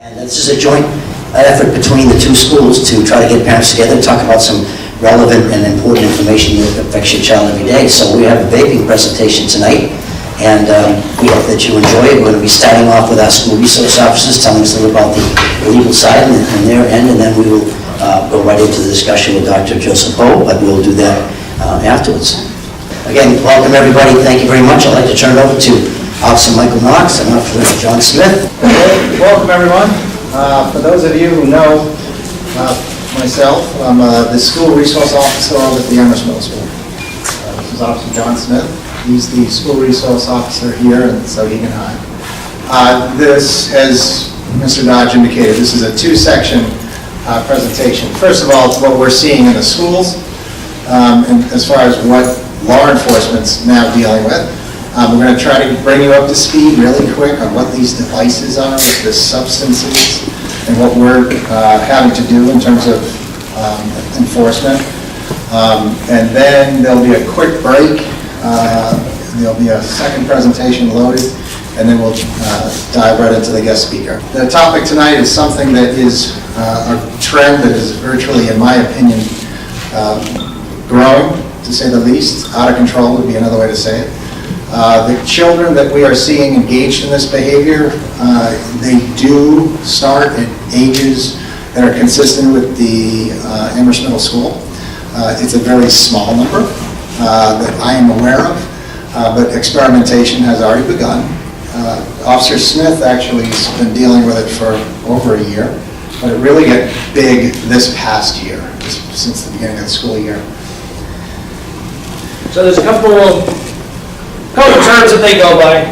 And this is a joint effort between the two schools to try to get parents together and talk about some relevant and important information that affects your child every day. So we have a vaping presentation tonight, and we hope that you enjoy it. We're going to be starting off with our school resource officers telling us a little about the legal side and their end, and then we will go right into the discussion with Dr. Joseph Hou, but we'll do that afterwards. Again, welcome everybody. Thank you very much. I'd like to turn it over to Officer Mike Knox and Officer John Smith. Welcome everyone. For those of you who know myself, I'm the school resource officer at the Amherst Middle School. This is Officer John Smith. He's the school resource officer here, and so he can hide. This, as Mr. Dodge indicated, this is a two-section presentation. First of all, what we're seeing in the schools, and as far as what law enforcement's now dealing with. We're going to try to bring you up to speed really quick on what these devices are, what the substances, and what we're having to do in terms of enforcement. And then there'll be a quick break. There'll be a second presentation loaded, and then we'll dive right into the guest speaker. The topic tonight is something that is a trend that is virtually, in my opinion, growing, to say the least. Out of control would be another way to say it. The children that we are seeing engaged in this behavior, they do start at ages that are consistent with the Amherst Middle School. It's a very small number that I am aware of, but experimentation has already begun. Officer Smith actually has been dealing with it for over a year, but it really got big this past year, since the beginning of the school year. So there's a couple of terms that they go by.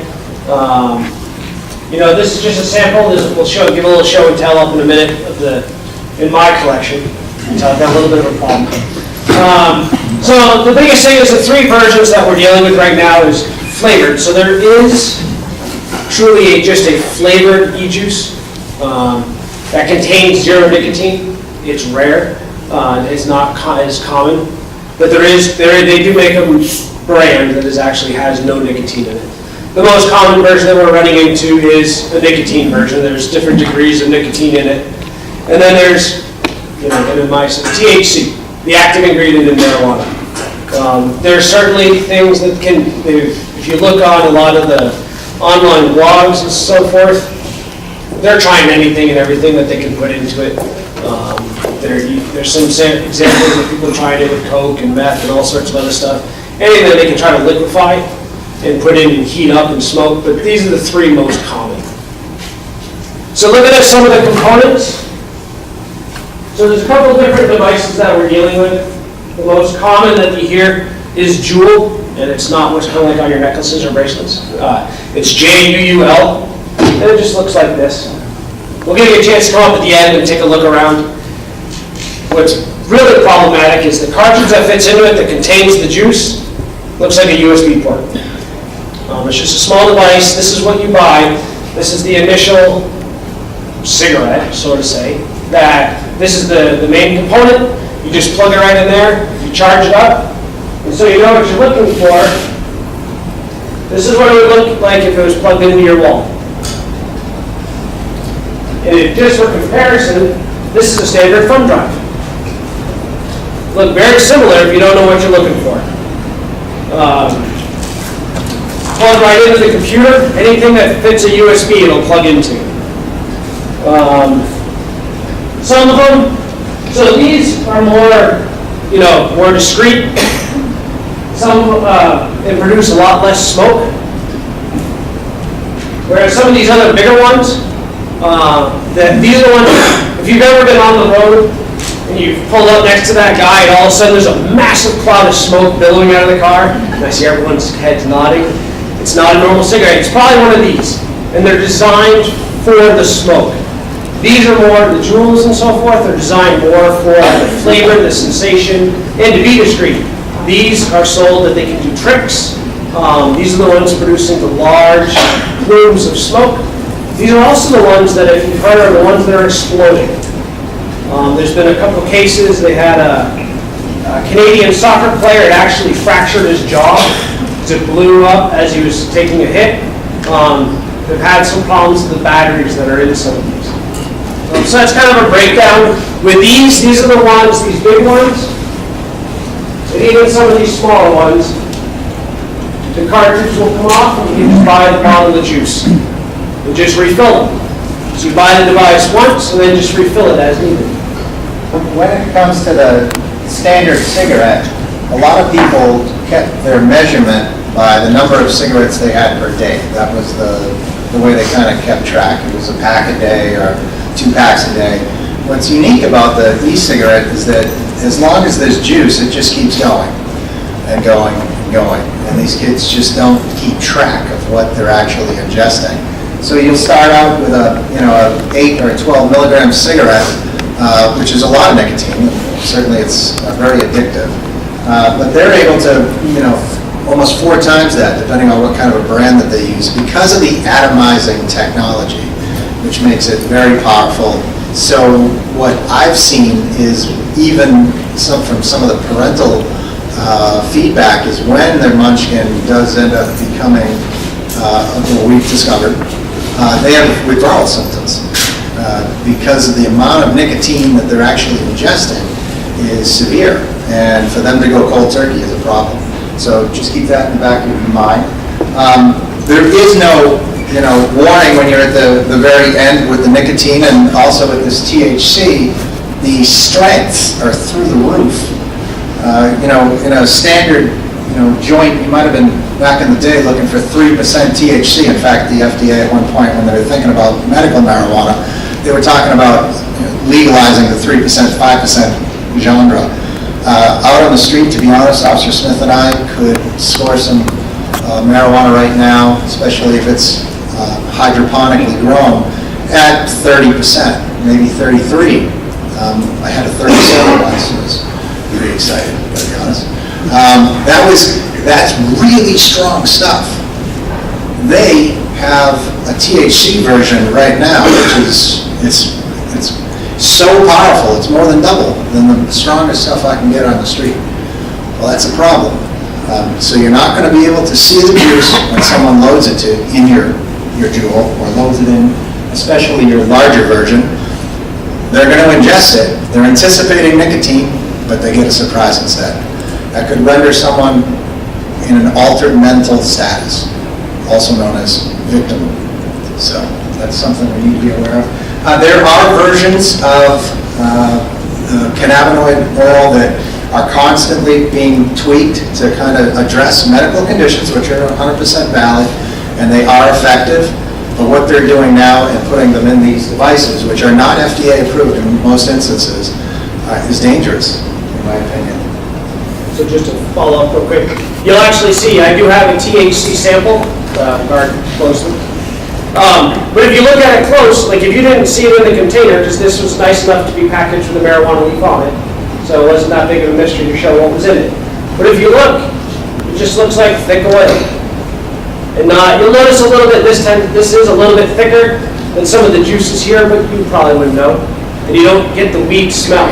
This is just a sample. We'll give a little show and tell up in a minute in my collection. So I've got a little bit of a problem. So the biggest thing is the three versions that we're dealing with right now is flavored. So there is truly just a flavored e-juice that contains zero nicotine. It's rare. It's not as common. But they do make a brand that actually has no nicotine in it. The most common version that we're running into is a nicotine version. There's different degrees of nicotine in it. And then there's, THC, the active ingredient in marijuana. There's certainly things that if you look on a lot of the online blogs and so forth, they're trying anything and everything that they can put into it. There's some examples of people trying it with coke and meth and all sorts of other stuff. Anything that they can try to liquefy and put in and heat up and smoke, but these are the three most common. So looking at some of the components. So there's a couple of different devices that we're dealing with. The most common that you hear is Juul, and it's not what's kind of like on your necklaces or bracelets. It's J-U-U-L, and it just looks like this. We'll give you a chance to come up at the end and take a look around. What's really problematic is the cartridge that fits into it that contains the juice looks like a USB port. It's just a small device. This is what you buy. This is the initial cigarette, so to say. This is the main component. You just plug it right in there. You charge it up. And so you know what you're looking for. This is what it would look like if it was plugged into your wall. And just for comparison, this is a standard thumb drive. Look very similar if you don't know what you're looking for. Plug right into the computer. Anything that fits a USB, it'll plug into. Some of them, so these are more discreet. Some they produce a lot less smoke. Whereas some of these other bigger ones, these are the ones. If you've ever been on the road and you pull up next to that guy, and all of a sudden there's a massive cloud of smoke billowing out of the car, and I see everyone's heads nodding. It's not a normal cigarette. It's probably one of these, and they're designed for the smoke. These are more, the Juuls and so forth, are designed more for the flavor, the sensation, and to be discreet. These are sold that they can do tricks. These are the ones producing the large plumes of smoke. These are also the ones that, if you've heard, are the ones that are exploding. There's been a couple of cases. They had a Canadian soccer player had actually fractured his jaw. It blew up as he was taking a hit. They've had some problems with the batteries that are in some of these. So that's kind of a breakdown. With these are the ones, these big ones, and even some of these smaller ones, the cartridge will come off and you just buy the bottle of the juice and just refill them. So you buy the device once and then just refill it as needed. When it comes to the standard cigarette, a lot of people kept their measurement by the number of cigarettes they had per day. That was the way they kind of kept track. It was a pack a day or 2 packs a day. What's unique about the e-cigarette is that as long as there's juice, it just keeps going and going and going. And these kids just don't keep track of what they're actually ingesting. So you'll start out with a 8 or a 12 milligram cigarette, which is a lot of nicotine. Certainly it's very addictive. But they're able to, almost 4 times that, depending on what kind of a brand that they use, because of the atomizing technology, which makes it very powerful. So what I've seen is even from some of the parental feedback is when their munchkin does end up becoming, what we've discovered, they have withdrawal symptoms because of the amount of nicotine that they're actually ingesting is severe, and for them to go cold turkey is a problem. So just keep that in the back of your mind. There is no warning when you're at the very end with the nicotine, and also with this THC, the strengths are through the roof. In a standard joint, you might have been back in the day looking for 3% THC. In fact, the FDA at one point, when they were thinking about medical marijuana, they were talking about legalizing the 3%, 5% genre. Out on the street, to be honest, Officer Smith and I could score some marijuana right now, especially if it's hydroponically grown, at 30%, maybe 33%. I had a 37 once, so I was pretty excited, to be honest. That's really strong stuff. They have a THC version right now, which is it's so powerful. It's more than double than the strongest stuff I can get on the street. Well, that's a problem. So you're not going to be able to see the juice when someone loads it in your Juul, or loads it in, especially your larger version. They're going to ingest it. They're anticipating nicotine, but they get a surprise instead. That could render someone in an altered mental status, also known as victim. So that's something we need to be aware of. There are versions of cannabinoid oil that are constantly being tweaked to kind of address medical conditions, which are 100% valid, and they are effective. But what they're doing now and putting them in these devices, which are not FDA approved in most instances, is dangerous, in my opinion. So just to follow up real quick, you'll actually see I do have a THC sample, guard closely. But if you look at it close, like if you didn't see it in the container, because this was nice enough to be packaged with the marijuana leaf on it, so it wasn't that big of a mystery to show what was in it. But if you look, it just looks like thick oil. And you'll notice a little bit this time, this is a little bit thicker than some of the juices here, but you probably wouldn't know. And you don't get the weed smell.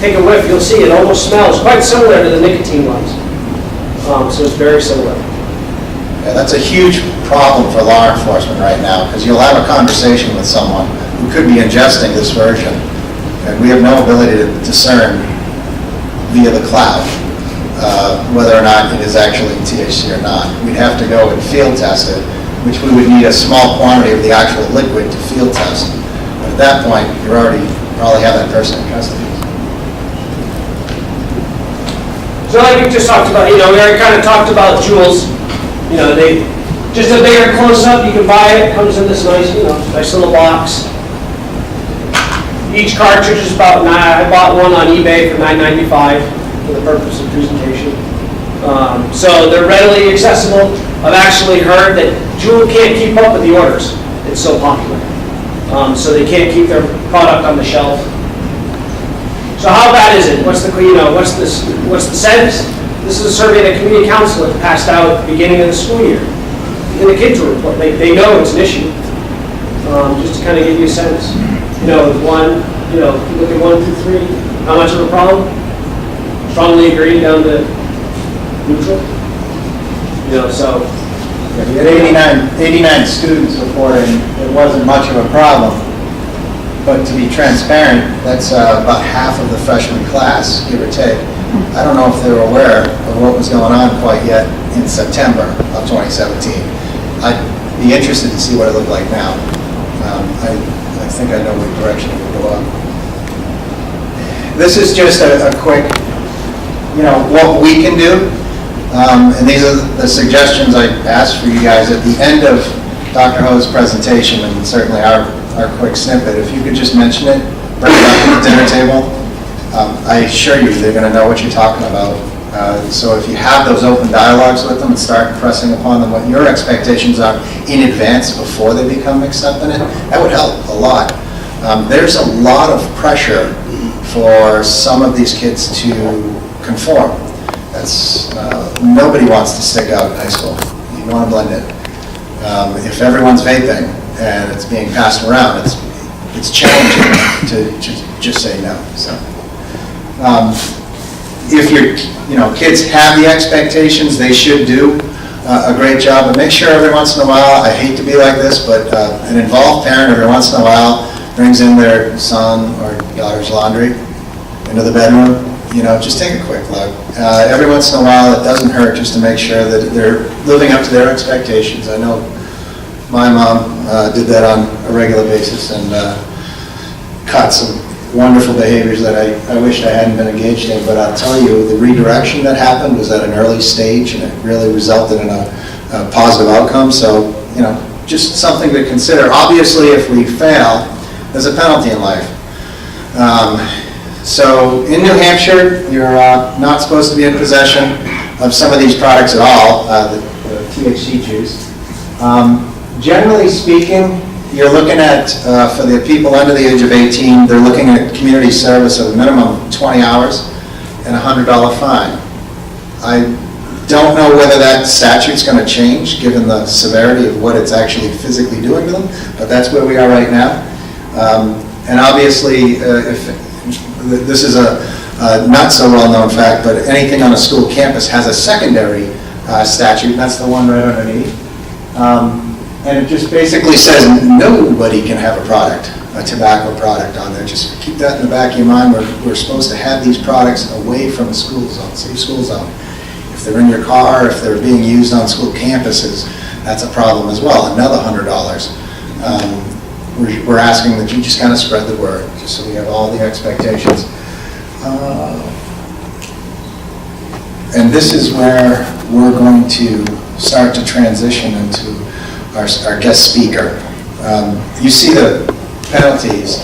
Take a whiff, you'll see it almost smells quite similar to the nicotine ones. So it's very similar. Yeah, that's a huge problem for law enforcement right now, because you'll have a conversation with someone who could be ingesting this version, and we have no ability to discern via the cloud whether or not it is actually THC or not. We'd have to go and field test it, which we would need a small quantity of the actual liquid to field test. But at that point, you probably have that person in custody. So like we just talked about, we already kind of talked about Juuls. They just a bigger close-up. You can buy it. Comes in this nice little box. Each cartridge is about I bought one on eBay for $9.95 for the purpose of presentation. So they're readily accessible. I've actually heard that Juul can't keep up with the orders. It's so popular. So they can't keep their product on the shelf. So how bad is it? What's the sense? This is a survey that community council had passed out at the beginning of the school year. And the kids report, they know it's an issue. Just to kind of give you a sense. Look at 1 through 3, how much of a problem? Strongly agree down to neutral. So Yeah, we had 89 students reporting. It wasn't much of a problem. But to be transparent, that's about half of the freshman class, give or take. I don't know if they were aware of what was going on quite yet in September of 2017. I'd be interested to see what it looked like now. I think I know what direction it would go up. This is just a quick, what we can do. And these are the suggestions I asked for you guys at the end of Dr. Hou's presentation, and certainly our quick snippet. If you could just mention it, bring it up at the dinner table. I assure you they're going to know what you're talking about. So if you have those open dialogues with them and start pressing upon them what your expectations are in advance before they become accepting it, that would help a lot. There's a lot of pressure for some of these kids to conform. Nobody wants to stick out in high school. You want to blend in. If everyone's vaping and it's being passed around, it's challenging to just say no. So, if your kids have the expectations, they should do a great job. But make sure every once in a while, I hate to be like this, but an involved parent every once in a while brings in their son or daughter's laundry into the bedroom. Just take a quick look. Every once in a while, it doesn't hurt just to make sure that they're living up to their expectations. I know my mom did that on a regular basis and caught some wonderful behaviors that I wished I hadn't been engaged in, but I'll tell you, the redirection that happened was at an early stage, and it really resulted in a positive outcome. So, just something to consider. Obviously, if we fail, there's a penalty in life. So in New Hampshire, you're not supposed to be in possession of some of these products at all, the THC juice. Generally speaking, you're looking at, for the people under the age of 18, they're looking at community service of a minimum of 20 hours and a $100 fine. I don't know whether that statute's going to change given the severity of what it's actually physically doing to them, but that's where we are right now. And obviously, if this is a not so well-known fact, but anything on a school campus has a secondary statute, and that's the one right underneath. And it just basically says nobody can have a product, a tobacco product on there. Just keep that in the back of your mind. We're supposed to have these products away from the school zone, safe school zone. If they're in your car, if they're being used on school campuses, that's a problem as well, another $100. We're asking that you just kind of spread the word, just so we have all the expectations. And this is where we're going to start to transition into our guest speaker. You see the penalties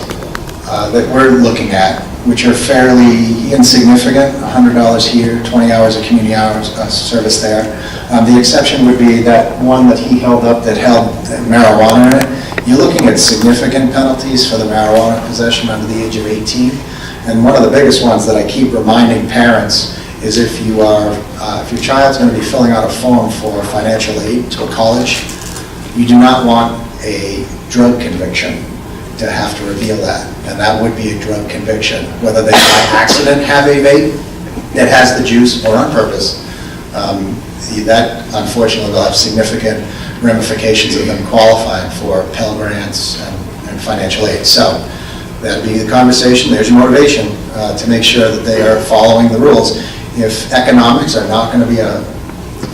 that we're looking at, which are fairly insignificant, $100 here, 20 hours of community hours service there. The exception would be that one that he held up that held marijuana in it. You're looking at significant penalties for the marijuana possession under the age of 18. And one of the biggest ones that I keep reminding parents is if your child's going to be filling out a form for financial aid to a college, you do not want a drug conviction to have to reveal that. And that would be a drug conviction, whether they by accident have a vape that has the juice or on purpose. That unfortunately will have significant ramifications of them qualifying for Pell Grants and financial aid. So that'll be the conversation. There's your motivation to make sure that they are following the rules. If economics are not going to be a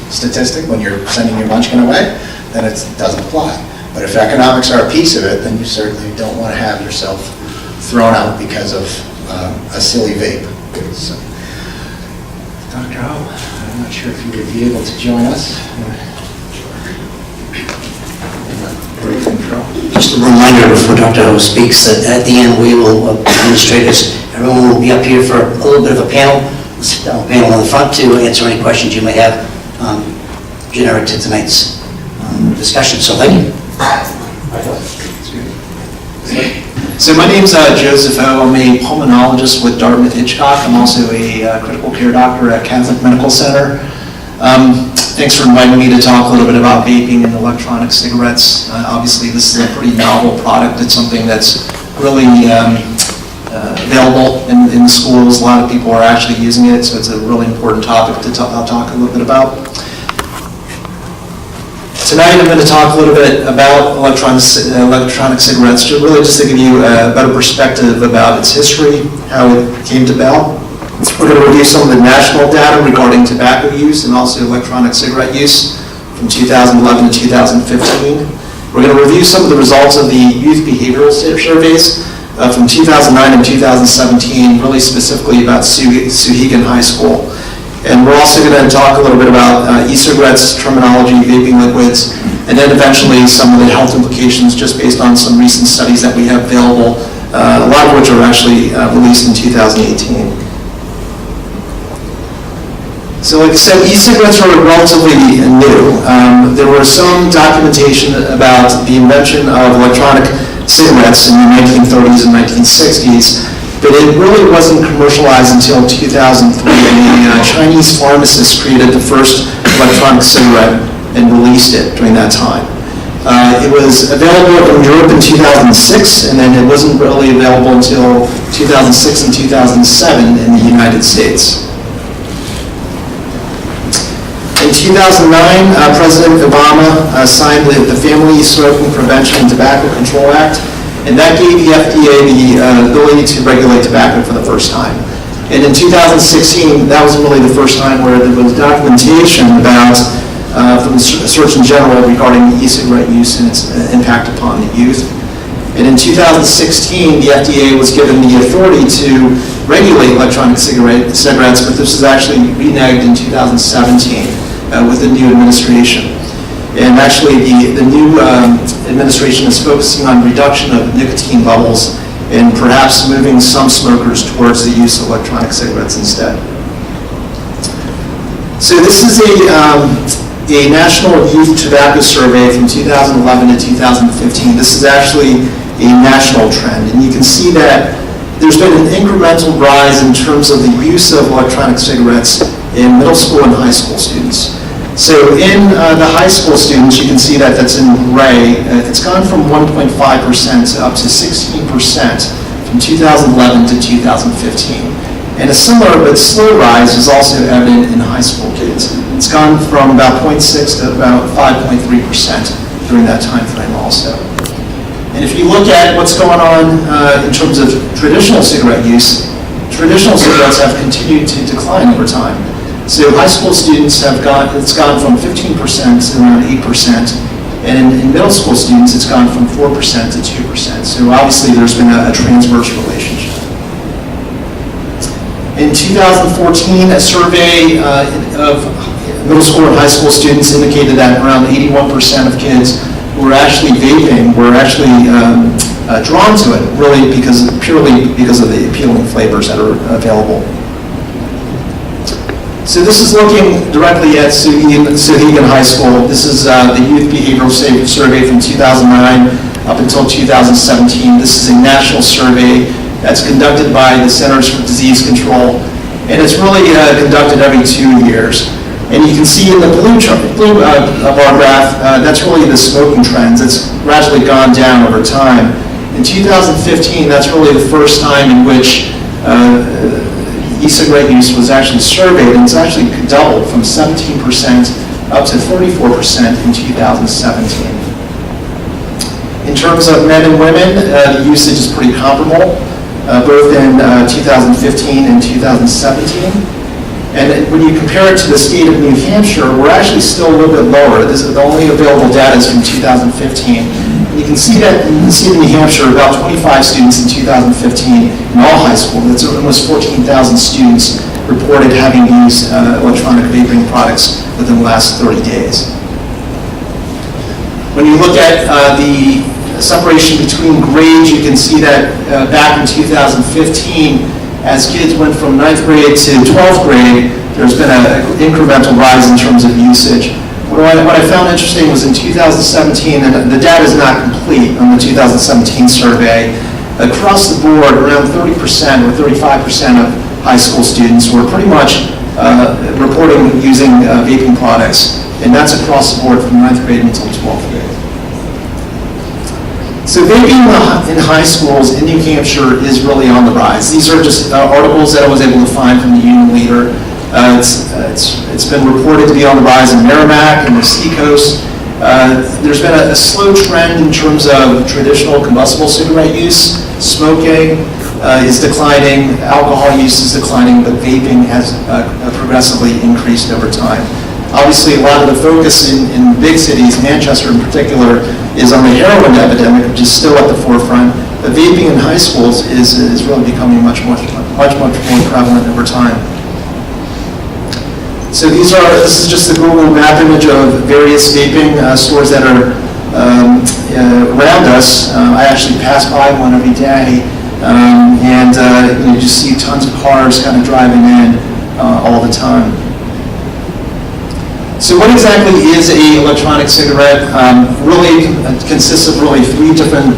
statistic when you're sending your munchkin away, then it doesn't apply. But if economics are a piece of it, then you certainly don't want to have yourself thrown out because of a silly vape. So, Dr. Hou, I'm not sure if you would be able to join us. Just a reminder before Dr. Hou speaks that at the end we will, administrators, everyone will be up here for a little bit of a panel, panel on the front to answer any questions you may have generic to tonight's discussion. So thank you. So my name's Joseph Hou. I'm a pulmonologist with Dartmouth Hitchcock. I'm also a critical care doctor at Catholic Medical Center. Thanks for inviting me to talk a little bit about vaping and electronic cigarettes. Obviously, this is a pretty novel product. It's something that's really available in the schools. A lot of people are actually using it, so it's a really important topic to I'll talk a little bit about. Tonight I'm going to talk a little bit about electronic cigarettes, really just to give you a better perspective about its history, how it came to about. We're going to review some of the national data regarding tobacco use and also electronic cigarette use from 2011 to 2015. We're going to review some of the results of the youth behavioral surveys from 2009 and 2017, really specifically about Souhegan High School. And we're also going to talk a little bit about e-cigarettes, terminology, vaping liquids, and then eventually some of the health implications just based on some recent studies that we have available, a lot of which are actually released in 2018. So like I said, e-cigarettes are relatively new. There was some documentation about the invention of electronic cigarettes in the 1930s and 1960s, but it really wasn't commercialized until 2003. A Chinese pharmacist created the first electronic cigarette and released it during that time. It was available in Europe in 2006, and then it wasn't really available until 2006 and 2007 in the United States. In 2009, President Obama signed the Family Smoking Prevention and Tobacco Control Act, and that gave the FDA the ability to regulate tobacco for the first time. And in 2016, that was really the first time where there was documentation about, from the Surgeon General regarding e-cigarette use and its impact upon the youth. And in 2016, the FDA was given the authority to regulate electronic cigarettes, but this was actually reneged in 2017 with the new administration. And actually, the new administration is focusing on reduction of nicotine levels and perhaps moving some smokers towards the use of electronic cigarettes instead. So this is a national youth tobacco survey from 2011 to 2015. This is actually a national trend, and you can see that there's been an incremental rise in terms of the use of electronic cigarettes in middle school and high school students. So in the high school students, you can see that that's in gray. It's gone from 1.5% to up to 16% from 2011 to 2015. And a similar but slow rise is also evident in high school kids. It's gone from about 0.6 to about 5.3% during that time frame also. And if you look at what's going on in terms of traditional cigarette use, traditional cigarettes have continued to decline over time. So high school students it's gone from 15% to around 8%, and in middle school students, it's gone from 4% to 2%. So obviously, there's been a transverse relationship. In 2014, a survey of middle school and high school students indicated that around 81% of kids who were actually vaping were actually drawn to it, really purely because of the appealing flavors that are available. So this is looking directly at Souhegan High School. This is the Youth Behavioral Survey from 2009 up until 2017. This is a national survey that's conducted by the Centers for Disease Control, and it's really conducted every 2 years. And you can see in the blue bar graph, that's really the smoking trends. It's gradually gone down over time. In 2015, that's really the first time in which e-cigarette use was actually surveyed, and it's actually doubled from 17% up to 34% in 2017. In terms of men and women, the usage is pretty comparable, both in 2015 and 2017. And when you compare it to the state of New Hampshire, we're actually still a little bit lower. The only available data is from 2015. You can see that in the state of New Hampshire, about 25 students in 2015 in all high school. That's almost 14,000 students reported having used electronic vaping products within the last 30 days. When you look at the separation between grades, you can see that back in 2015, as kids went from 9th grade to 12th grade, there's been an incremental rise in terms of usage. What I found interesting was in 2017, and the data is not complete on the 2017 survey, across the board, around 30% or 35% of high school students were pretty much reporting using vaping products, and that's across the board from 9th grade until 12th grade. So vaping in high schools in New Hampshire is really on the rise. These are just articles that I was able to find from the Union Leader. It's been reported to be on the rise in Merrimack and the Seacoast, There's been a slow trend in terms of traditional combustible cigarette use. Smoking is declining, alcohol use is declining, but vaping has progressively increased over time. Obviously, a lot of the focus in big cities, Manchester in particular, is on the heroin epidemic, which is still at the forefront. But vaping in high schools is really becoming much more prevalent over time. So this is just the Google map image of various vaping stores that are around us. I actually pass by one every day, and you just see tons of cars kind of driving in all the time. So what exactly is an electronic cigarette? Really consists of really three different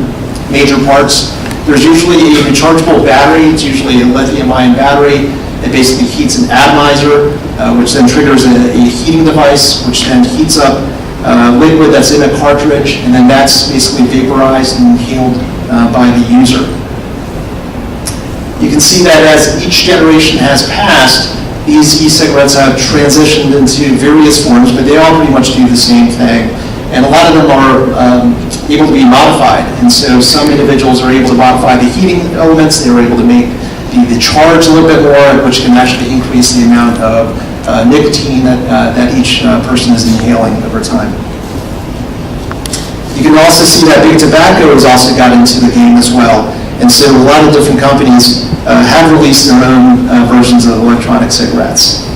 major parts. There's usually a rechargeable battery. It's usually a lithium-ion battery. It basically heats an atomizer, which then triggers a heating device, which then heats up liquid that's in a cartridge, and then that's basically vaporized and inhaled by the user. You can see that as each generation has passed, these e-cigarettes have transitioned into various forms, but they all pretty much do the same thing. And a lot of them are able to be modified. And so some individuals are able to modify the heating elements. They're able to make the charge a little bit more, which can actually increase the amount of nicotine that each person is inhaling over time. You can also see that big tobacco has also got into the game as well. And so a lot of different companies have released their own versions of electronic cigarettes.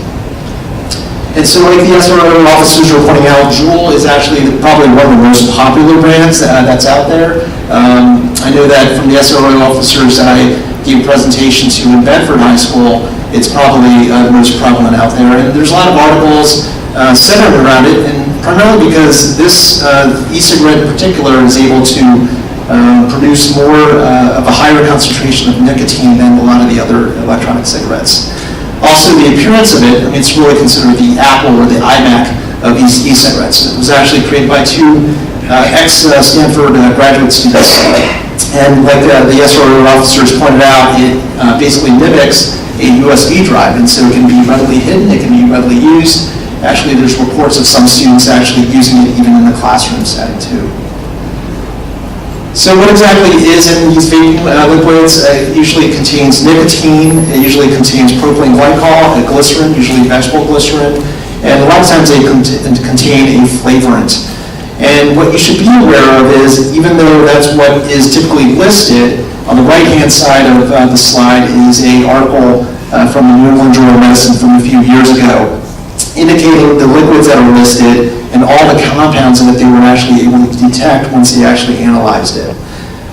And so like the SRO officers were pointing out, Juul is actually probably one of the most popular brands that's out there. I know that from the SRO officers that I gave a presentation to in Bedford High School, it's probably the most prevalent out there. And there's a lot of articles centered around it, and primarily because this e-cigarette in particular is able to produce more of a higher concentration of nicotine than a lot of the other electronic cigarettes. Also, the appearance of it, I mean, it's really considered the Apple or the iMac of these e-cigarettes. It was actually created by two ex-Stanford graduate students. And like the SRO officers pointed out, it basically mimics a USB drive, and so it can be readily hidden, it can be readily used. Actually, there's reports of some students actually using it even in the classroom setting too. So what exactly is in these vaping liquids? It usually contains nicotine, it usually contains propylene glycol, a glycerin, usually vegetable glycerin, and a lot of times they contain a flavorant. And what you should be aware of is, even though that's what is typically listed, on the right-hand side of the slide is an article from the New England Journal of Medicine from a few years ago, indicating the liquids that are listed and all the compounds that they were actually able to detect once they actually analyzed it.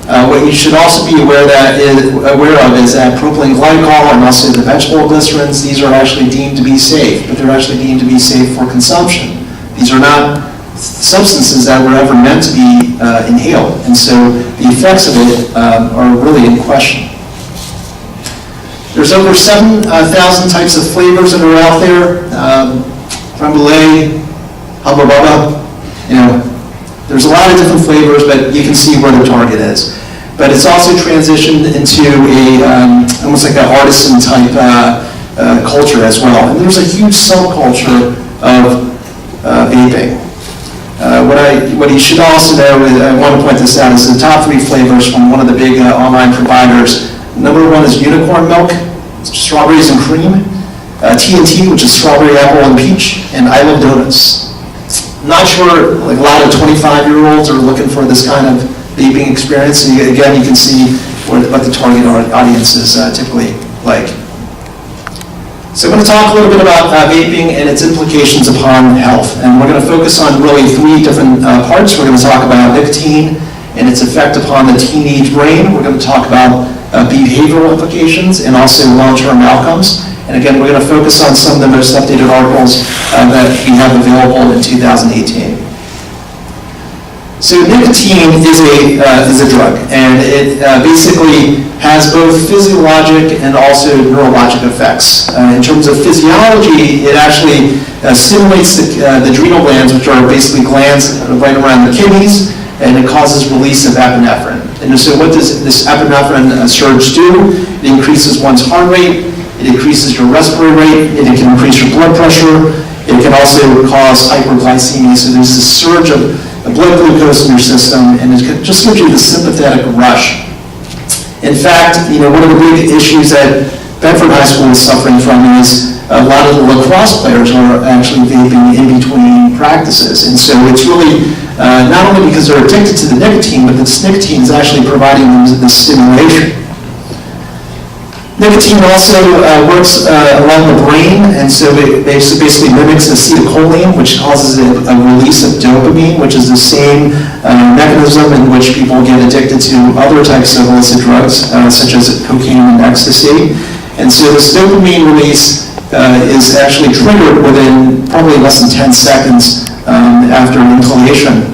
What you should also be aware of is that propylene glycol and also the vegetable glycerins, these are actually deemed to be safe, but they're actually deemed to be safe for consumption. These are not substances that were ever meant to be inhaled, and so the effects of it are really in question. There's over 7,000 types of flavors that are out there. Creme brulee, hubba bubba, there's a lot of different flavors, but you can see where the target is. But it's also transitioned into almost like an artisan type culture as well. And there's a huge subculture of vaping. What you should also know, I want to point this out, is the top 3 flavors from one of the big online providers. Number 1 is unicorn milk, strawberries and cream. TNT, which is strawberry, apple, and peach, and I Love Donuts. Not sure, like a lot of 25-year-olds are looking for this kind of vaping experience. And again, you can see what the target audience is typically like. So I'm going to talk a little bit about vaping and its implications upon health. And we're going to focus on really 3 different parts. We're going to talk about nicotine and its effect upon the teenage brain. We're going to talk about behavioral implications and also long-term outcomes. And again, we're going to focus on some of the most updated articles that we have available in 2018. So nicotine is a drug, and it basically has both physiologic and also neurologic effects. In terms of physiology, it actually stimulates the adrenal glands, which are basically glands right around the kidneys, and it causes release of epinephrine. And so what does this epinephrine surge do? It increases one's heart rate, it increases your respiratory rate, it can increase your blood pressure, It can also cause hyperglycemia, so there's this surge of blood glucose in your system, and it just gives you the sympathetic rush. In fact, one of the big issues that Bedford High School is suffering from is a lot of the lacrosse players are actually vaping in between practices. And so it's really not only because they're addicted to the nicotine, but this nicotine is actually providing them this stimulation. Nicotine also works along the brain, and so it basically mimics acetylcholine, which causes a release of dopamine, which is the same mechanism in which people get addicted to other types of illicit drugs, such as cocaine and ecstasy. And so this dopamine release is actually triggered within probably less than 10 seconds after inhalation.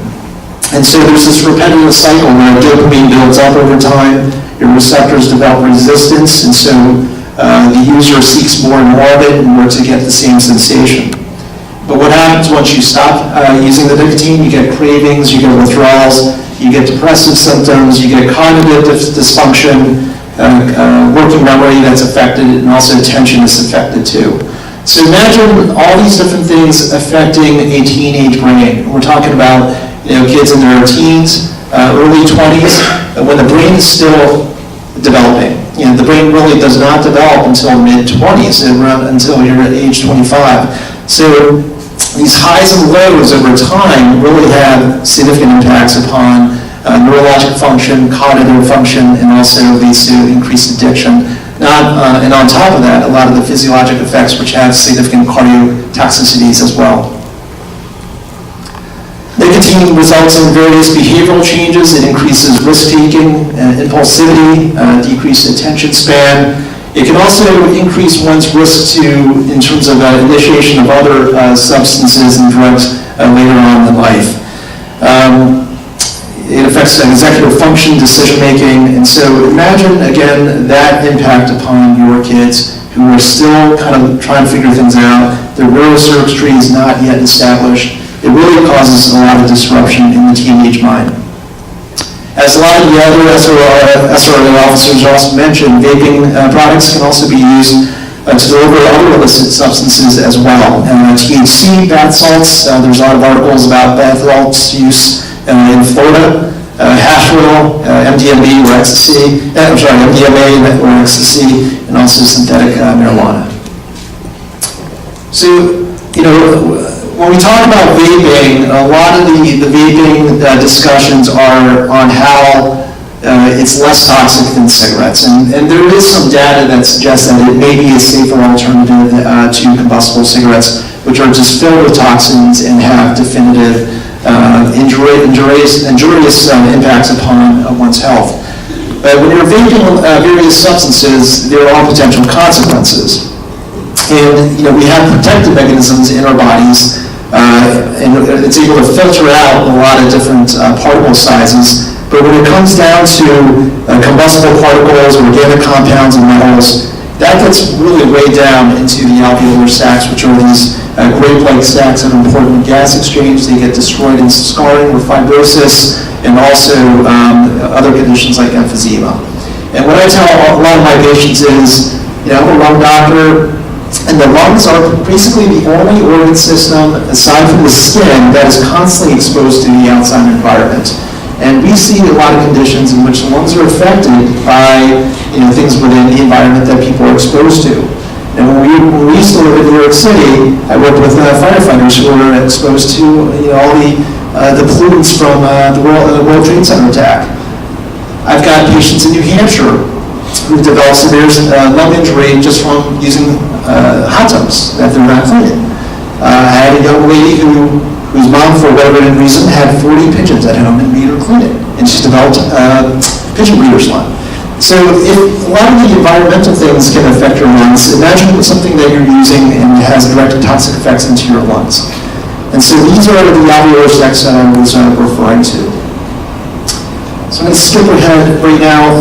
And so there's this repetitive cycle where dopamine builds up over time, your receptors develop resistance, and so the user seeks more and more of it in order to get the same sensation. But what happens once you stop using the nicotine? You get cravings, you get withdrawals, you get depressive symptoms, you get cognitive dysfunction, working memory that's affected, and also attention is affected too. So imagine all these different things affecting a teenage brain. We're talking about kids in their teens, early 20s, when the brain is still developing. The brain really does not develop until mid-20s, until you're at age 25. So these highs and lows over time really have significant impacts upon neurologic function, cognitive function, and also leads to increased addiction. And on top of that, a lot of the physiologic effects which have significant cardiotoxicities as well. Nicotine results in various behavioral changes. It increases risk-taking, impulsivity, decreased attention span. It can also increase one's risk in terms of initiation of other substances and drugs later on in life. It affects executive function, decision-making, and so imagine, again, that impact upon your kids who are still kind of trying to figure things out. Their neurocircuitry is not yet established. It really causes a lot of disruption in the teenage mind. As a lot of the other SRO officers also mentioned, vaping products can also be used to deliver other illicit substances as well. THC, bath salts, there's a lot of articles about bath salts use in Florida, hash oil, MDMA or ecstasy, MDMA or ecstasy, and also synthetic marijuana. So, when we talk about vaping, a lot of the vaping discussions are on how it's less toxic than cigarettes. And there is some data that suggests that it may be a safer alternative to combustible cigarettes, which are just filled with toxins and have definitive injurious impacts upon one's health. But when you're vaping various substances, there are potential consequences. And we have protective mechanisms in our bodies, and it's able to filter out a lot of different particle sizes. But when it comes down to combustible particles, organic compounds, and metals, that gets really way down into the alveolar sacs, which are these grape-like sacs that are important in gas exchange. They get destroyed in scarring or fibrosis, and also other conditions like emphysema. And what I tell a lot of my patients is, I'm a lung doctor, and the lungs are basically the only organ system, aside from the skin, that is constantly exposed to the outside environment. And we see a lot of conditions in which the lungs are affected by things within the environment that people are exposed to. And when we used to live in New York City, I worked with firefighters who were exposed to all the pollutants from the World Trade Center attack. I've got patients in New Hampshire who developed severe lung injury just from using hot tubs that they're not cleaning. I had a young lady whose mom, for whatever reason, had 40 pigeons at home and made her clean it. And she developed pigeon breeder's lung. So if a lot of the environmental things can affect your lungs, imagine something that you're using and has direct toxic effects into your lungs. And so these are the alveolar sacs that I was referring to. So I'm going to skip ahead right now.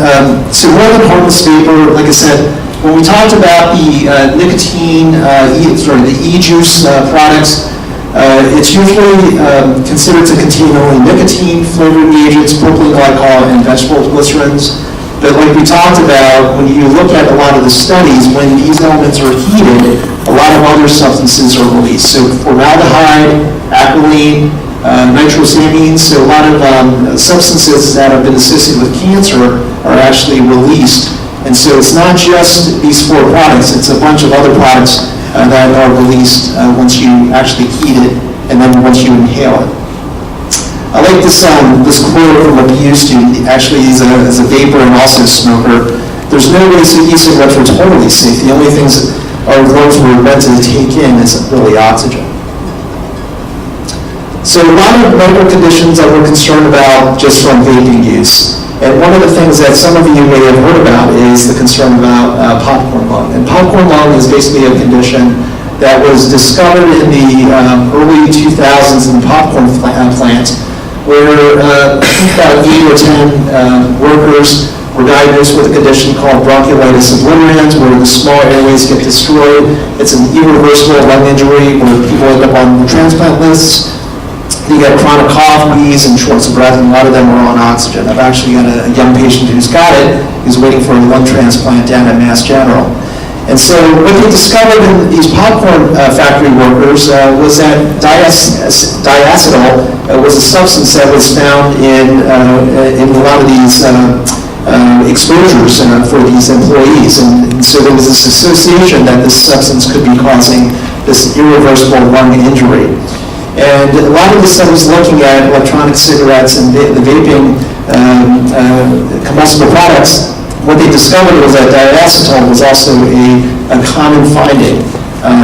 So more than harmless vapor, like I said, when we talked about the nicotine, the e-juice products, it's usually considered to contain only nicotine, flavoring agents, propylene glycol, and vegetable glycerins. But like we talked about, when you look at a lot of the studies, when these elements are heated, a lot of other substances are released. So formaldehyde, acrolein, nitrosamines, so a lot of substances that have been associated with cancer are actually released. And so it's not just these 4 products, it's a bunch of other products that are released once you actually heat it and then once you inhale it. I like this quote from a student, actually he's a vapor and also a smoker. There's no way e-cigarettes are totally safe. The only things that our lungs were meant to take in is really oxygen. So a lot of medical conditions that we're concerned about just from vaping use. And one of the things that some of you may have heard about is the concern about popcorn lung. And popcorn lung is basically a condition that was discovered in the early 2000s in the popcorn plant, where about 8 or 10 workers were diagnosed with a condition called bronchiolitis obliterans, where the small airways get destroyed. It's an irreversible lung injury where people end up on the transplant lists. You get chronic cough, wheeze, and shortness of breath, and a lot of them are on oxygen. I've actually got a young patient who's got it, who's waiting for a lung transplant down at Mass General. And so what they discovered in these popcorn factory workers was that diacetyl was a substance that was found in a lot of these exposures for these employees. And so there was this association that this substance could be causing this irreversible lung injury. And a lot of the studies looking at electronic cigarettes and the vaping combustible products, what they discovered was that diacetyl was also a common finding.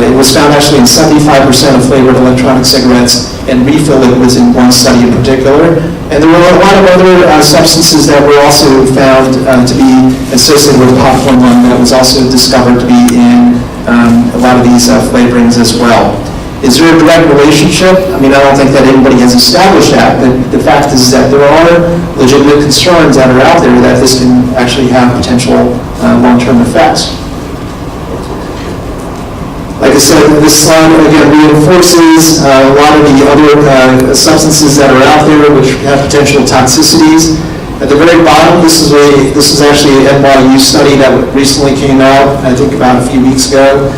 It was found actually in 75% of flavored electronic cigarettes, and refill liquids in one study in particular. And there were a lot of other substances that were also found to be associated with popcorn lung that was also discovered to be in a lot of these flavorings as well. Is there a direct relationship? I mean, I don't think that anybody has established that, but the fact is that there are legitimate concerns that are out there that this can actually have potential long-term effects. Like I said, this slide again reinforces a lot of the other substances that are out there which have potential toxicities. At the very bottom, this is actually an NYU study that recently came out, I think about a few weeks ago,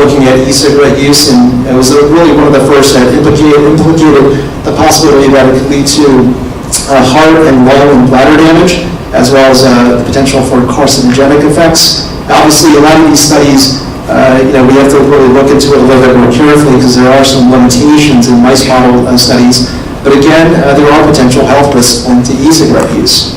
looking at e-cigarette use, and it was really one of the first that implicated the possibility that it could lead to heart and lung and bladder damage, as well as the potential for carcinogenic effects. Obviously, a lot of these studies, we have to really look into it a little bit more carefully because there are some limitations in mice model studies. But again, there are potential health risks linked to e-cigarette use.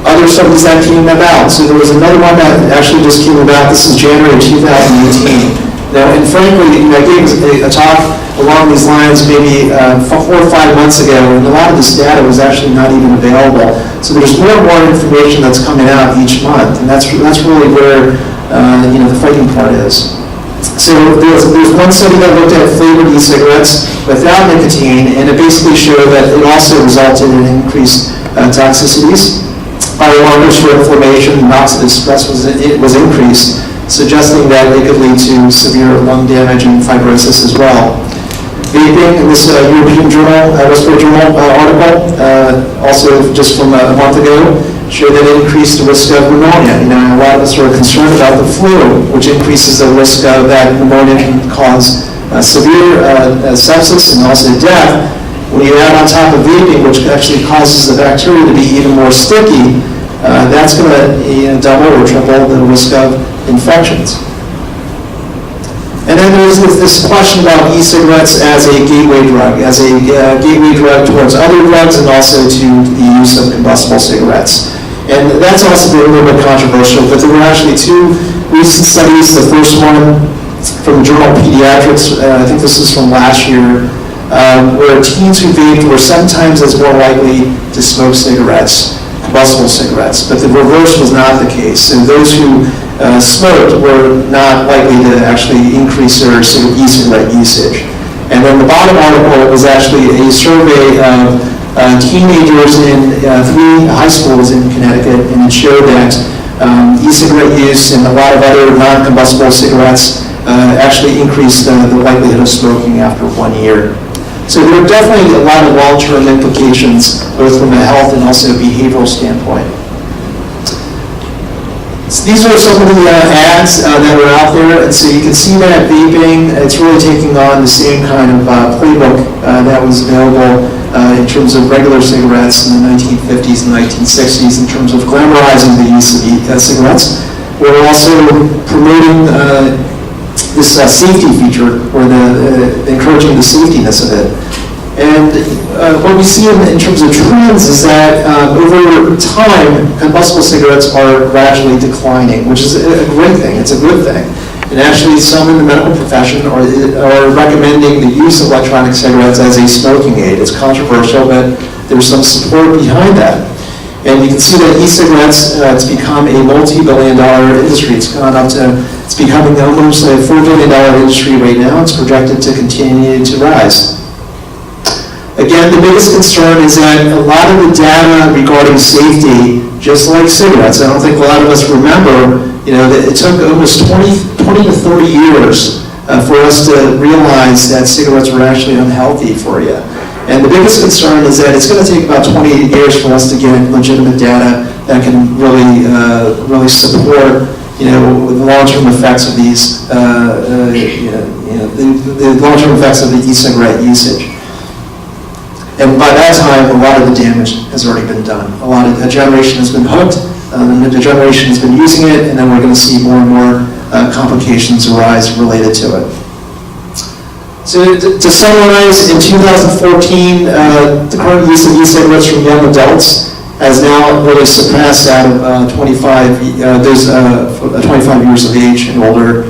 Other studies that came about. So there was another one that actually just came about. This is January of 2018. Now, and frankly, I gave a talk along these lines maybe 4 or 5 months ago, and a lot of this data was actually not even available. So there's more and more information that's coming out each month, and that's really where the fighting part is. So there's one study that looked at flavored e-cigarettes without nicotine, and it basically showed that it also resulted in increased toxicities. Biomarkers for inflammation and oxidative stress was increased, suggesting that it could lead to severe lung damage and fibrosis as well. Vaping, in this European Journal, Respiratory Journal article, also just from a month ago, showed that it increased the risk of pneumonia. A lot of us are concerned about the flu, which increases the risk of that pneumonia can cause severe sepsis and also death. When you add on top of vaping, which actually causes the bacteria to be even more sticky, that's going to double or triple the risk of infections. And then there's this question about e-cigarettes as a gateway drug, towards other drugs and also to the use of combustible cigarettes. And that's also been a little bit controversial, but there were actually 2 recent studies. The first one from the Journal of Pediatrics, I think this is from last year, where teens who vaped were 7 times as more likely to smoke cigarettes, combustible cigarettes, but the reverse was not the case. So those who smoked were not likely to actually increase their e-cigarette usage. And then the bottom article was actually a survey of teenagers in 3 high schools in Connecticut, and it showed that e-cigarette use and a lot of other non-combustible cigarettes actually increased the likelihood of smoking after 1 year. So there are definitely a lot of long-term implications, both from a health and also behavioral standpoint. these are some of the ads that are out there, and so you can see that vaping, it's really taking on the same kind of playbook that was available in terms of regular cigarettes in the 1950s and 1960s in terms of glamorizing the use of cigarettes. We're also promoting this safety feature, or encouraging the safetiness of it. And what we see in terms of trends is that over time, combustible cigarettes are gradually declining, which is a great thing. It's a good thing. And actually, some in the medical profession are recommending the use of electronic cigarettes as a smoking aid. It's controversial, but there's some support behind that. And you can see that e-cigarettes, it's become a multi-billion-dollar industry. It's becoming almost a $4 billion industry right now. It's projected to continue to rise. Again, the biggest concern is that a lot of the data regarding safety, just like cigarettes, I don't think a lot of us remember, that it took almost 20 to 30 years for us to realize that cigarettes were actually unhealthy for you. And the biggest concern is that it's going to take about 28 years for us to get legitimate data that can really support, the long-term effects of these, the long-term effects of the e-cigarette usage. And by that time, a lot of the damage has already been done. A generation has been hooked, and the generation has been using it, and then we're going to see more and more complications arise related to it. So to summarize, in 2014, the current use of e-cigarettes from young adults has now really surpassed that of 25 years of age and older.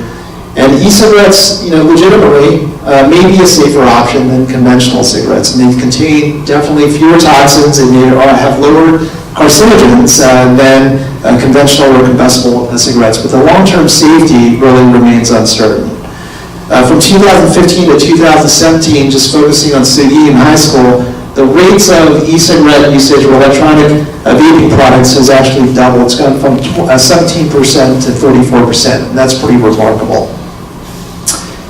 And e-cigarettes, legitimately, may be a safer option than conventional cigarettes. And they contain definitely fewer toxins, and they have lower carcinogens than conventional or combustible cigarettes. But the long-term safety really remains uncertain. From 2015 to 2017, just focusing on CIGI in high school, the rates of e-cigarette usage or electronic vaping products has actually doubled. It's gone from 17% to 34%, and that's pretty remarkable.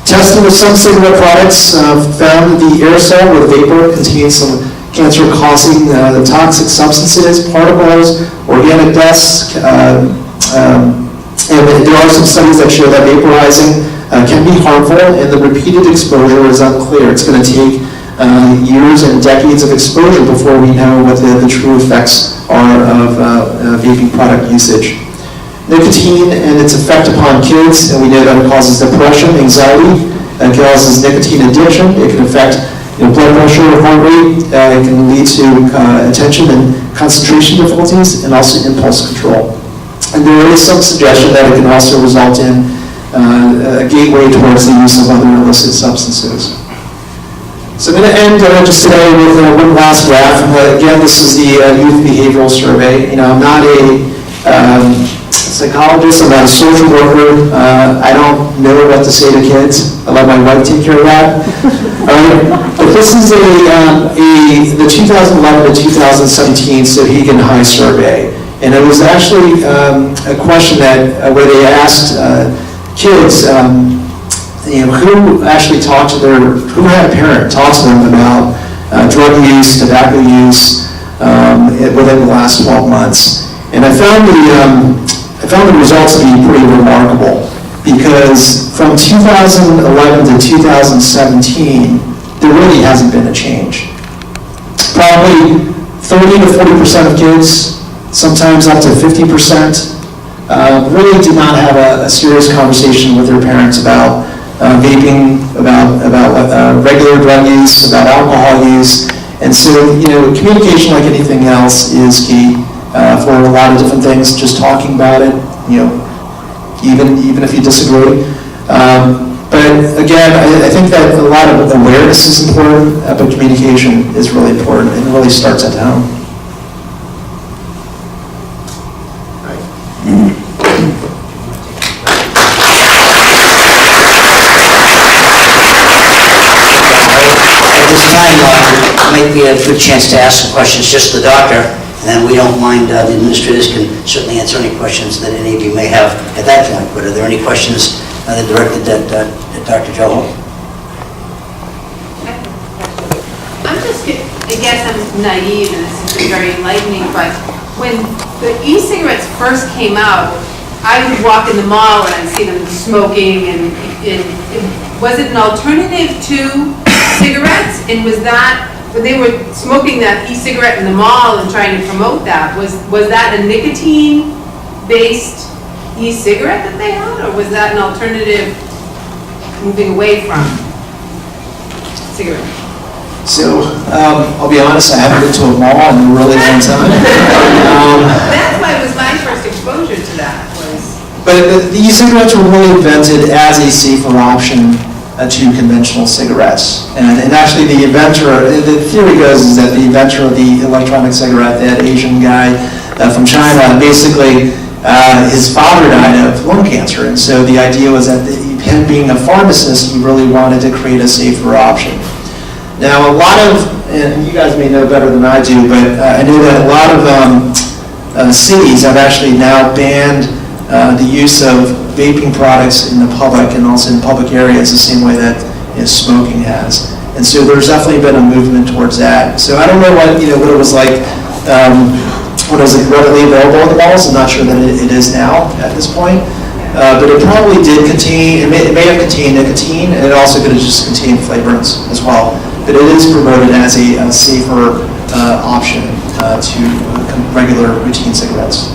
Testing of some cigarette products found the aerosol or vapor contains some cancer-causing toxic substances, particles, organic dust, and there are some studies that show that vaporizing can be harmful, and the repeated exposure is unclear. It's going to take years and decades of exposure before we know what the true effects are of vaping product usage. Nicotine and its effect upon kids, and we know that it causes depression, anxiety, it causes nicotine addiction, it can affect blood pressure, heart rate, it can lead to attention and concentration difficulties, and also impulse control. And there is some suggestion that it can also result in a gateway towards the use of other illicit substances. So I'm going to end just today with one last graph. Again, this is the youth behavioral survey. I'm not a psychologist, I'm not a social worker. I don't know what to say to kids. I let my wife take care of that. But this is the 2011 to 2017 Sohegan High survey. And it was actually a question where they asked kids, who actually who had a parent talk to them about drug use, tobacco use within the last 12 months. And I found the results to be pretty remarkable, because from 2011 to 2017, there really hasn't been a change. Probably 30 to 40% of kids, sometimes up to 50%, really did not have a serious conversation with their parents about vaping, about regular drug use, about alcohol use. And so, communication, like anything else, is key for a lot of different things. Just talking about it, even if you disagree. But again, I think that a lot of awareness is important, but communication is really important, and it really starts at home. Might be a good chance to ask some questions just to the doctor, and then we don't mind, the administrators can certainly answer any questions that any of you may have at that point. But are there any questions that are directed at Dr. Joel? I guess I'm naive and this is very enlightening, but when the e-cigarettes first came out, I would walk in the mall and I'd see them smoking and was it an alternative to cigarettes? And was that, when they were smoking that e-cigarette in the mall and trying to promote that, was that a nicotine-based e-cigarette that they had? Or was that an alternative moving away from cigarettes? So, I'll be honest, I haven't been to a mall in a really long time. That's why it was my first exposure to that, was... But the e-cigarettes were really invented as a safer option to conventional cigarettes. And actually the inventor, the theory goes is that the inventor of the electronic cigarette, that Asian guy from China, basically his father died of lung cancer. And so the idea was that him being a pharmacist, he really wanted to create a safer option. Now a lot of, and you guys may know better than I do, but I know that a lot of cities have actually now banned the use of vaping products in the public and also in public areas the same way that smoking has. And so there's definitely been a movement towards that. So I don't know what it was like when it was readily available in the malls. I'm not sure that it is now at this point. But it probably did contain, it may have contained nicotine, and it also could have just contained flavorants as well. But it is promoted as a safer option to regular routine cigarettes.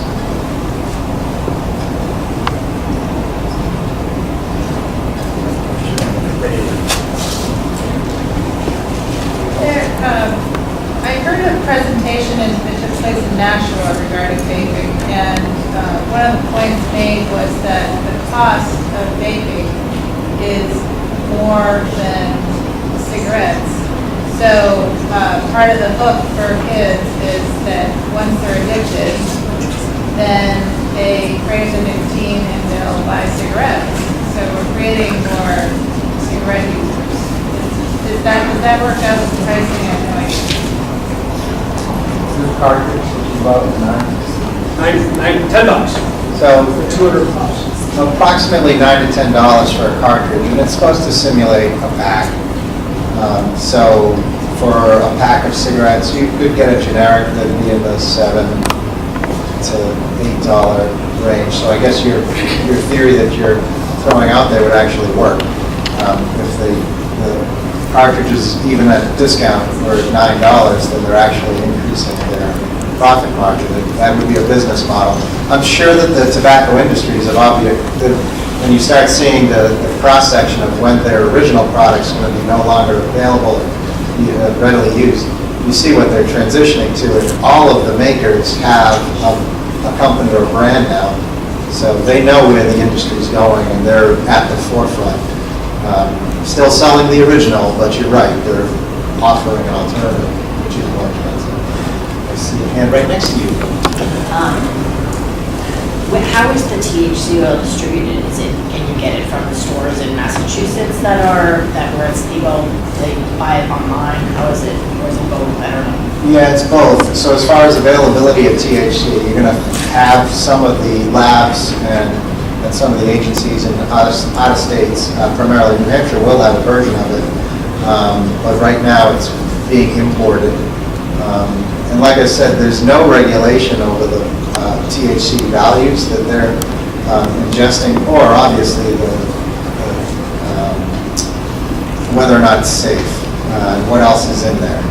I heard a presentation that took place in Nashua regarding vaping, and one of the points made was that the cost of vaping is more than cigarettes. So part of the hook for kids is that once they're addicted, then they crave the nicotine and they'll buy cigarettes. So we're creating more cigarette users. Does that work out with the pricing? I have no idea. This cartridge that you bought was $10. So For 200 pounds. approximately $9 to $10 for a cartridge, and it's supposed to simulate a pack. So for a pack of cigarettes, you could get a generic that'd be in the $7 to $8 range. So I guess your theory that you're throwing out there would actually work. If the cartridges, even at a discount, were $9, then they're actually increasing their profit margin. That would be a business model. I'm sure that the tobacco industries have obviously, when you start seeing the cross-section of when their original products are going to be no longer available, readily used, you see what they're transitioning to, and all of the makers have a company or a brand now, so they know where the industry's going, and they're at the forefront. Still selling the original, but you're right, they're offering an alternative, which is more expensive. I see a hand right next to you. How is the THC oil distributed? Can you get it from the stores in Massachusetts where it's legal? They buy it online? How is it? Or is it both? I don't know. Yeah, it's both. So as far as availability of THC, you're going to have some of the labs and some of the agencies in out of states, primarily New Hampshire, will have a version of it. But right now it's being imported. And like I said, there's no regulation over the THC values that they're ingesting, or obviously whether or not it's safe, what else is in there.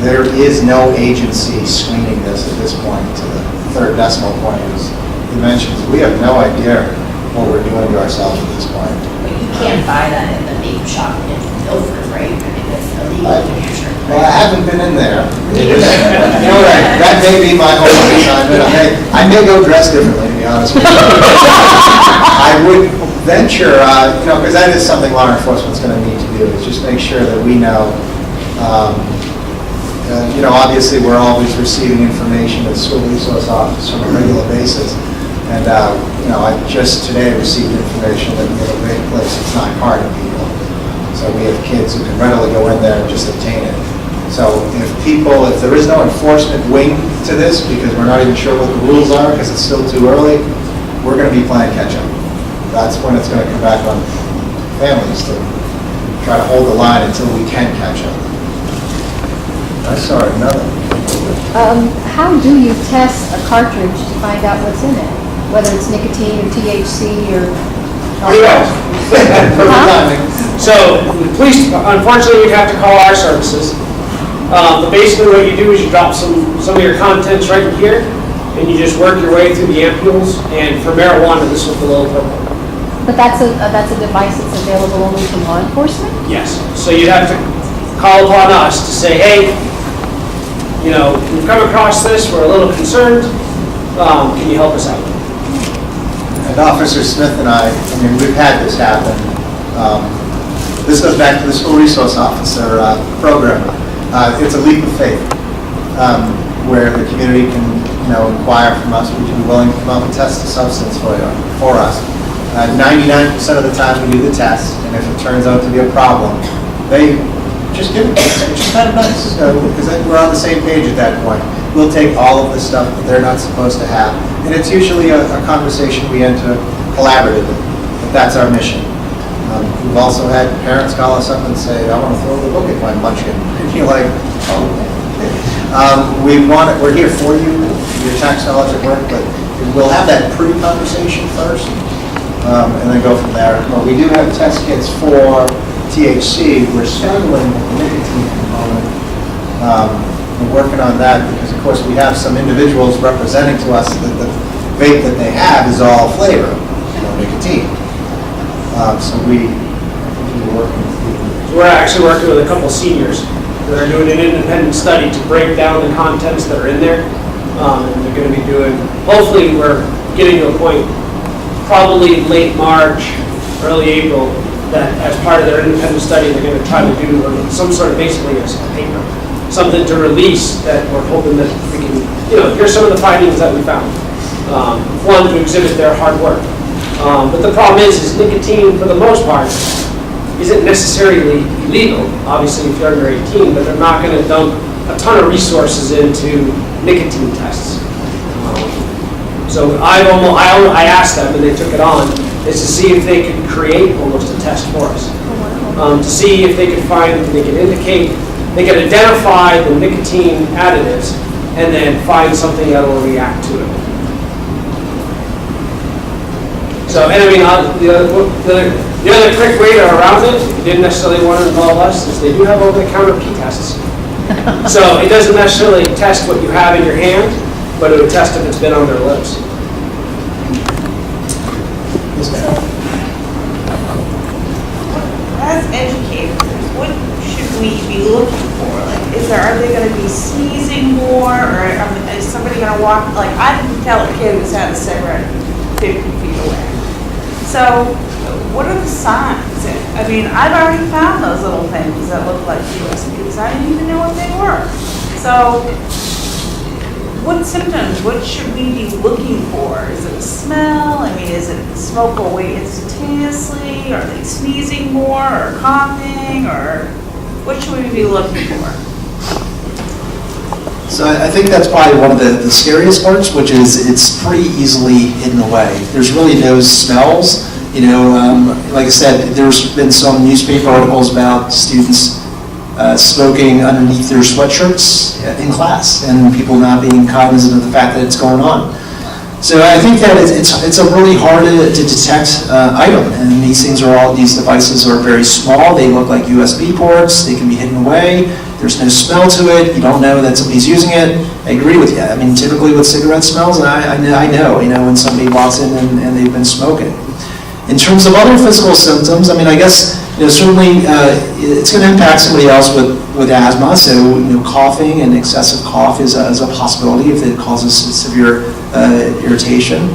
There is no agency screening this at this point to the third decimal point as you mentioned. We have no idea what we're doing to ourselves at this point. But you can't buy that in the vape shop in Milford, right? I mean, it's illegal in New Hampshire. Well, I haven't been in there. You know, that may be my homework assignment. I may go dress differently, to be honest with you. I would venture, because that is something law enforcement's going to need to do, is just make sure that we know. Obviously, we're always receiving information as school resource officers on a regular basis. And, I just today received information that we have a great place, it's not hard to people. So we have kids who can readily go in there and just obtain it. So if there is no enforcement wing to this, because we're not even sure what the rules are, because it's still too early, we're going to be playing catch-up. That's when it's going to come back on families to try to hold the line until we can catch up. I saw another. How do you test a cartridge to find out what's in it? whether it's nicotine or THC or? Pretty well. Perfect timing. So, the police, unfortunately, you'd have to call our services. But basically what you do is you drop some of your contents right in here, and you just work your way through the ampules, and for marijuana, this was the little purple. But that's a device that's available only to law enforcement? Yes. So you'd have to call upon us to say, hey, you know, we've come across this, we're a little concerned, can you help us out? And Officer Smith and I mean, we've had this happen. This goes back to the school resource officer program. It's a leap of faith where the community can, you know, inquire from us, would you be willing to come up and test the substance for us? 99% of the time we do the test, and if it turns out to be a problem, they just give it to us, which is kind of nice, because we're on the same page at that point. We'll take all of the stuff that they're not supposed to have, and it's usually a conversation we enter collaboratively, but that's our mission. We've also had parents call us up and say, I want to throw the book at my munchkin. And you're like, oh. We're here for you, your tax knowledge at work, but we'll have that pre-conversation first, and then go from there. Well, we do have test kits for THC. We're struggling with the nicotine component. We're working on that because, of course, we have some individuals representing to us that the vape that they have is all flavor, no nicotine. So we're working with We're actually working with a couple seniors that are doing an independent study to break down the contents that are in there. And they're going to be doing, hopefully we're getting to a point, probably late March, early April, that as part of their independent study, they're going to try to do some sort of basically a paper, something to release that we're hoping that we can, you know, here's some of the findings that we found. One, to exhibit their hard work. But the problem is nicotine, for the most part, isn't necessarily illegal, obviously if you're under 18, but they're not going to dump a ton of resources into nicotine tests. So I asked them, and they took it on, is to see if they could create almost a test for us. To see if they could find, they could indicate, they could identify the nicotine additives, and then find something that will react to it. So, and I mean, the other quick way around it, if you didn't necessarily want to involve us, is they do have over-the-counter pee tests. So it doesn't necessarily test what you have in your hand, but it would test if it's been on their lips. As educators, what should we be looking for? Like, are they going to be sneezing more, or is somebody going to walk? Like, I didn't tell a kid who's had a cigarette 50 feet away. So, what are the signs? I mean, I've already found those little things that look like USBs. I didn't even know what they were. So, what symptoms? What should we be looking for? Is it a smell? I mean, is it smoke away instantaneously? Are they sneezing more or coughing? Or what should we be looking for? So I think that's probably one of the scariest parts, which is it's pretty easily hidden away. There's really no smells. You know, like I said, there's been some newspaper articles about students smoking underneath their sweatshirts in class and people not being cognizant of the fact that it's going on. So I think that it's a really hard to detect item, and these devices are very small. They look like USB ports. They can be hidden away. There's no smell to it. You don't know that somebody's using it. I agree with you. I mean, typically with cigarette smells, and I know, you know, when somebody walks in and they've been smoking. In terms of other physical symptoms, I mean, I guess, you know, certainly it's going to impact somebody else with asthma. So, you know, coughing and excessive cough is a possibility if it causes severe irritation.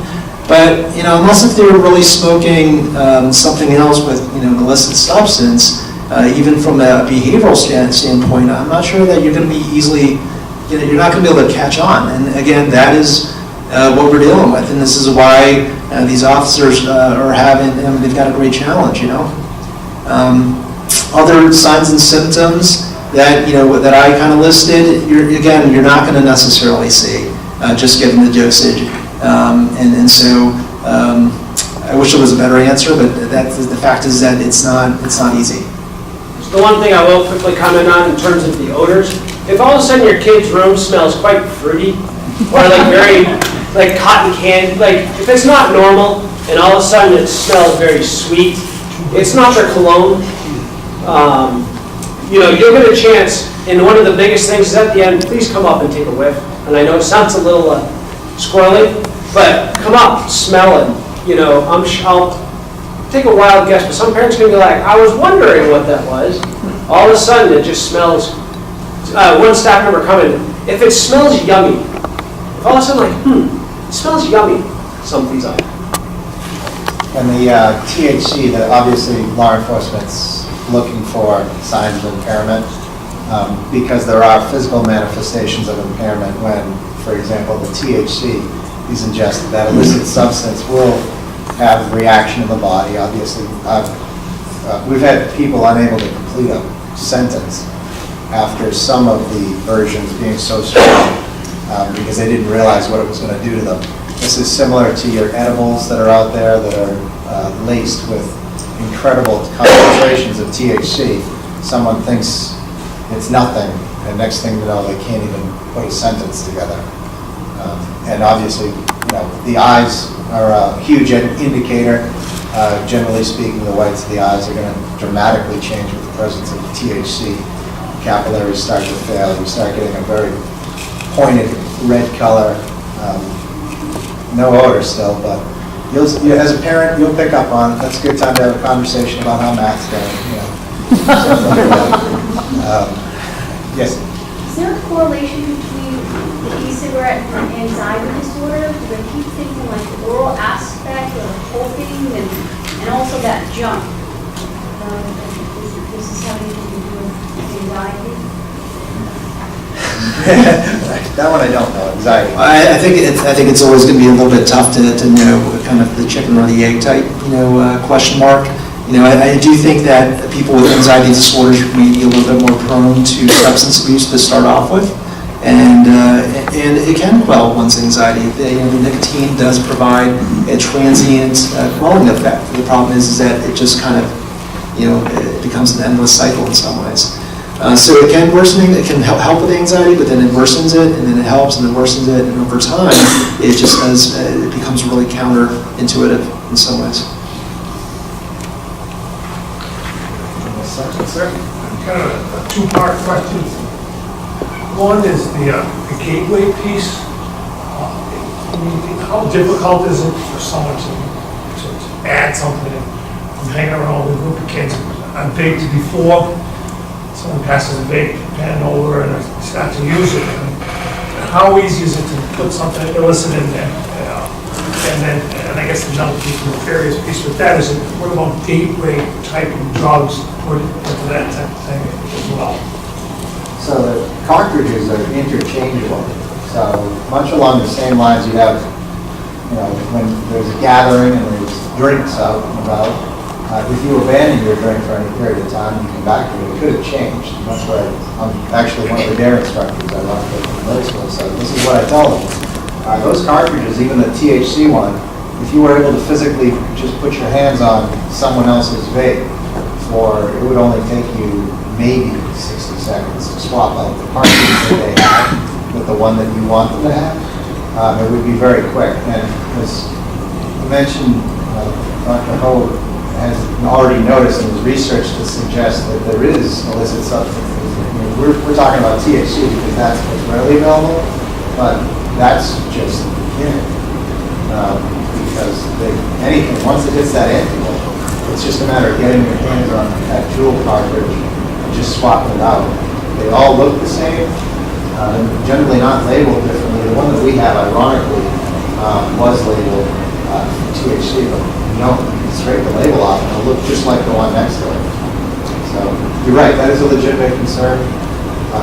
But, you know, unless if they're really smoking something else with, you know, an illicit substance, even from a behavioral standpoint, I'm not sure that you're going to be easily, you know, you're not going to be able to catch on. And again, that is what we're dealing with. And this is why these officers are having, they've got a great challenge, you know. Other signs and symptoms that, you know, that I kind of listed, you're not going to necessarily see just given the dosage. And so I wish there was a better answer, but the fact is that it's not easy. The one thing I will quickly comment on in terms of the odors, if all of a sudden your kid's room smells quite fruity, or like very, like cotton candy, like if it's not normal and all of a sudden it smells very sweet, it's not their cologne. You know, you'll get a chance, and one of the biggest things is at the end, please come up and take a whiff. And I know it sounds a little squirrely, but come up, smell it. You know, I'll take a wild guess, but some parents can be like, I was wondering what that was. All of a sudden, it just smells. One staff member commented, if it smells yummy, if all of a sudden like, it smells yummy, something's up. And the THC, that obviously law enforcement's looking for signs of impairment, because there are physical manifestations of impairment when, for example, the THC is ingested. That illicit substance will have reaction in the body. Obviously, we've had people unable to complete a sentence after some of the versions being so strong because they didn't realize what it was going to do to them. This is similar to your edibles that are out there that are laced with incredible concentrations of THC. Someone thinks it's nothing, and next thing you know, they can't even put a sentence together. And obviously, you know, the eyes are a huge indicator. Generally speaking, the whites of the eyes are going to dramatically change with the presence of THC. Capillaries start to fail. You start getting a very pointed red color. No odor still, but as a parent, you'll pick up on it. That's a good time to have a conversation about how math's going. You know. Yes? Is there a correlation between the e-cigarette and anxiety disorder? Because I keep thinking like the oral aspect or the hoping and also that jump. This is having to do with anxiety? That one I don't know, anxiety. I think it's always going to be a little bit tough to know kind of the chicken or the egg type, question mark. I do think that people with anxiety disorders may be a little bit more prone to substance abuse to start off with, and it can quell one's anxiety. The nicotine does provide a transient quelling effect. The problem is that it just kind of, it becomes an endless cycle in some ways. So it can worsen, it can help with anxiety, but then it worsens it, and then it helps, and then worsens it, and over time, it just does, it becomes really counterintuitive in some ways. Sir? Kind of a two-part question. One is the gateway piece. How difficult is it for someone to add something? I'm hanging around with a group of kids. I'm vaped before. Someone passes a vape pen over and I start to use it. And how easy is it to put something illicit in there? And I guess another piece, the nefarious piece with that is, what about gateway type of drugs, or that type of thing as well? So the cartridges are interchangeable. So much along the same lines you have, when there's a gathering and there's drinks out and about, if you abandon your drink for any period of time and come back to it, it could have changed. And that's why I'm actually one of the DARE instructors I love from middle school. So this is what I tell them. Those cartridges, even the THC one, if you were able to physically just put your hands on someone else's vape, it would only take you maybe 60 seconds to swap out the cartridge that they have with the one that you want them to have. It would be very quick. And as you mentioned, Dr. Hou has already noticed in his research to suggest that there is illicit substances. We're talking about THC because that's what's readily available, but that's just because anything, once it hits that interval, it's just a matter of getting your hands on that jewel cartridge and just swapping it out. They all look the same, generally not labeled differently. The one that we have, ironically, was labeled THC, but scrape the label off and it'll look just like the one next to it. So you're right, that is a legitimate concern.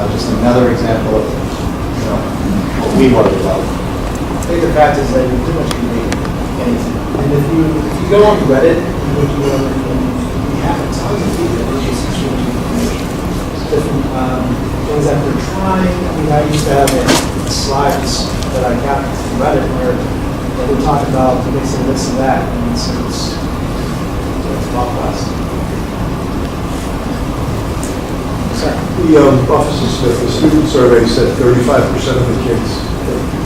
Just another example of what we worry about. I think the fact is that you pretty much can make anything. And if you go on Reddit, you look at we have tons of people that are just exchanging information. Different things that they're trying. I mean, I used to have slides that I got from Reddit where they would talk about mixing this and that, and so it's a lot less. Officer Smith, the student survey said 35% of the kids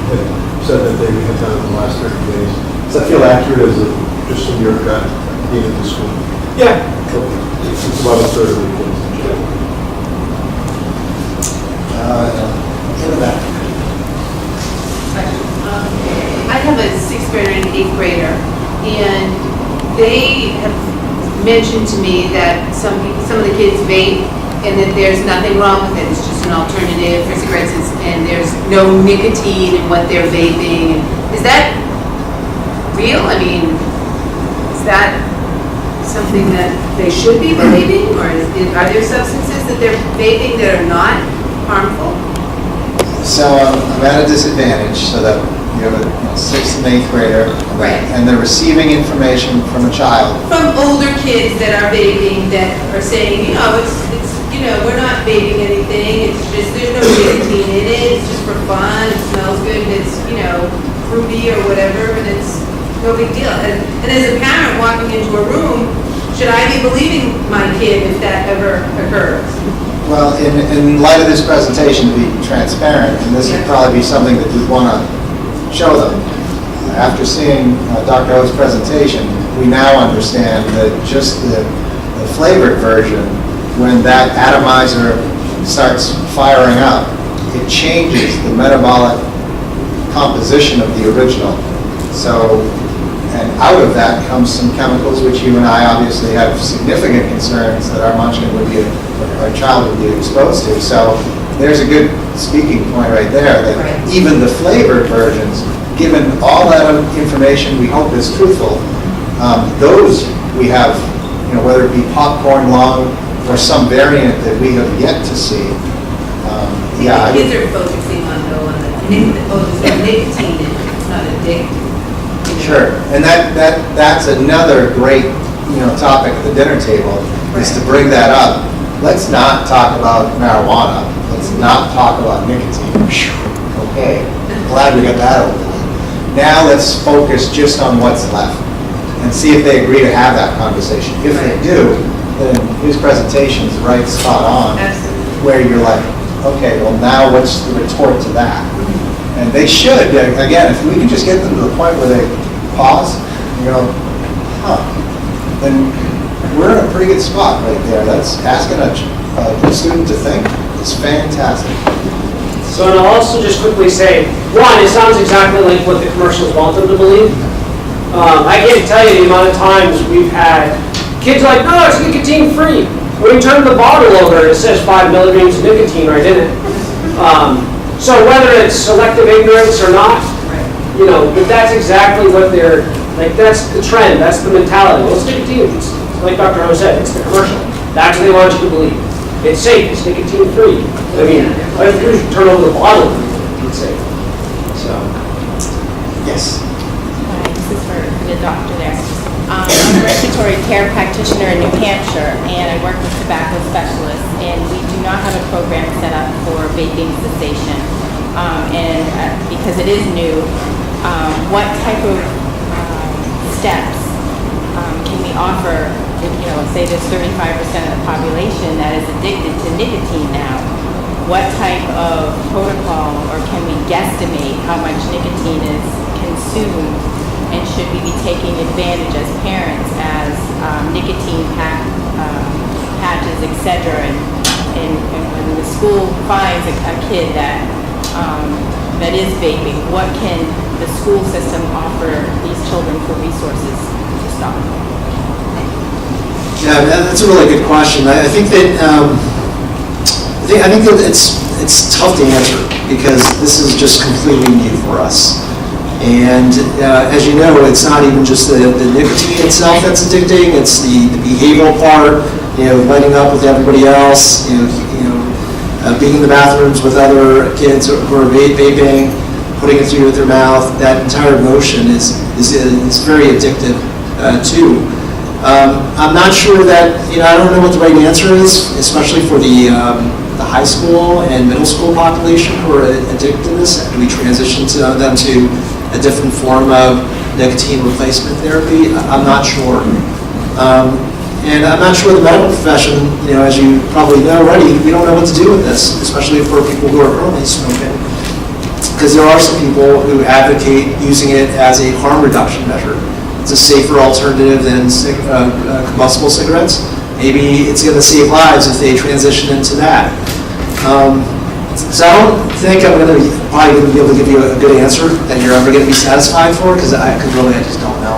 had said that they had done in the last 30 days. Does that feel accurate as just from your gut being at the school? Yeah. It's about a third of the kids. In the back. I have a sixth grader and an eighth grader, and they have mentioned to me that some of the kids vape, and that there's nothing wrong with it. It's just an alternative for cigarettes, and there's no nicotine in what they're vaping. Is that real? I mean, is that something that they should be vaping, or are there substances that they're vaping that are not harmful? So I'm at a disadvantage, so that you have a sixth and eighth grader. Right. And they're receiving information from a child. From older kids that are vaping that are saying, we're not vaping anything, it's just, there's no nicotine in it, it's just for fun, it smells good, and it's, fruity or whatever, and it's no big deal. And as a parent walking into a room, should I be believing my kid if that ever occurs? Well, in light of this presentation, to be transparent, and this would probably be something that we'd want to show them. After seeing Dr. Ho's presentation, we now understand that just the flavored version, when that atomizer starts firing up, it changes the metabolic composition of the original. So, and out of that comes some chemicals which you and I obviously have significant concerns that our munchkin would be, our child would be exposed to. So there's a good speaking point right there, that even the flavored versions, given all that information we hope is truthful, those we have, whether it be popcorn lung or some variant that we have yet to see. The kids are focusing on the nicotine, and it's not addictive. Sure, and that's another great topic at the dinner table, is to bring that up. Let's not talk about marijuana. Let's not talk about nicotine. Okay, glad we got that over with. Now let's focus just on what's left and see if they agree to have that conversation. If they do, then his presentation is right spot on. Absolutely. Where you're like, okay, well now what's the retort to that? And they should, again, if we can just get them to the point where they pause and go, then we're in a pretty good spot right there. That's asking a student to think is fantastic. So, and I'll also just quickly say, one, it sounds exactly like what the commercials want them to believe. I can't tell you the amount of times we've had kids like, no, it's nicotine free. When you turn the bottle over, it says 5 milligrams of nicotine right in it. So whether it's selective ignorance or not, but that's exactly what they're, that's the trend, that's the mentality. Well, it's nicotine, it's, like Dr. Ho said, it's the commercial. That's what they want you to believe. It's safe, it's nicotine free. I mean, all you have to do is turn over the bottle, it's safe. So, yes. Hi, this is for the doctor there. I'm a respiratory care practitioner in New Hampshire, and I work with tobacco specialists, and we do not have a program set up for vaping cessation. Because it is new, what type of steps can we offer? Say there's 35% of the population that is addicted to nicotine now. What type of protocol, or can we guesstimate how much nicotine is consumed, and should we be taking advantage as parents as nicotine patches, etc. And when the school finds a kid that is vaping, what can the school system offer these children for resources to stop? Yeah, that's a really good question. I think that it's tough to answer, because this is just completely new for us. And as you know, it's not even just the nicotine itself that's addicting; it's the behavioral part. Lighting up with everybody else. Being in the bathrooms with other kids who are vaping, putting it through their mouth. That entire motion is very addictive too. I'm not sure that, I don't know what the right answer is, especially for the high school and middle school population who are addicted to this. Do we transition them to a different form of nicotine replacement therapy? I'm not sure. And I'm not sure the medical profession, as you probably know already, we don't know what to do with this, especially for people who are currently smoking. because there are some people who advocate using it as a harm reduction measure. It's a safer alternative than combustible cigarettes. Maybe it's going to save lives if they transition into that. So I don't think I'm going to probably be able to give you a good answer that you're ever going to be satisfied for, because I just don't know.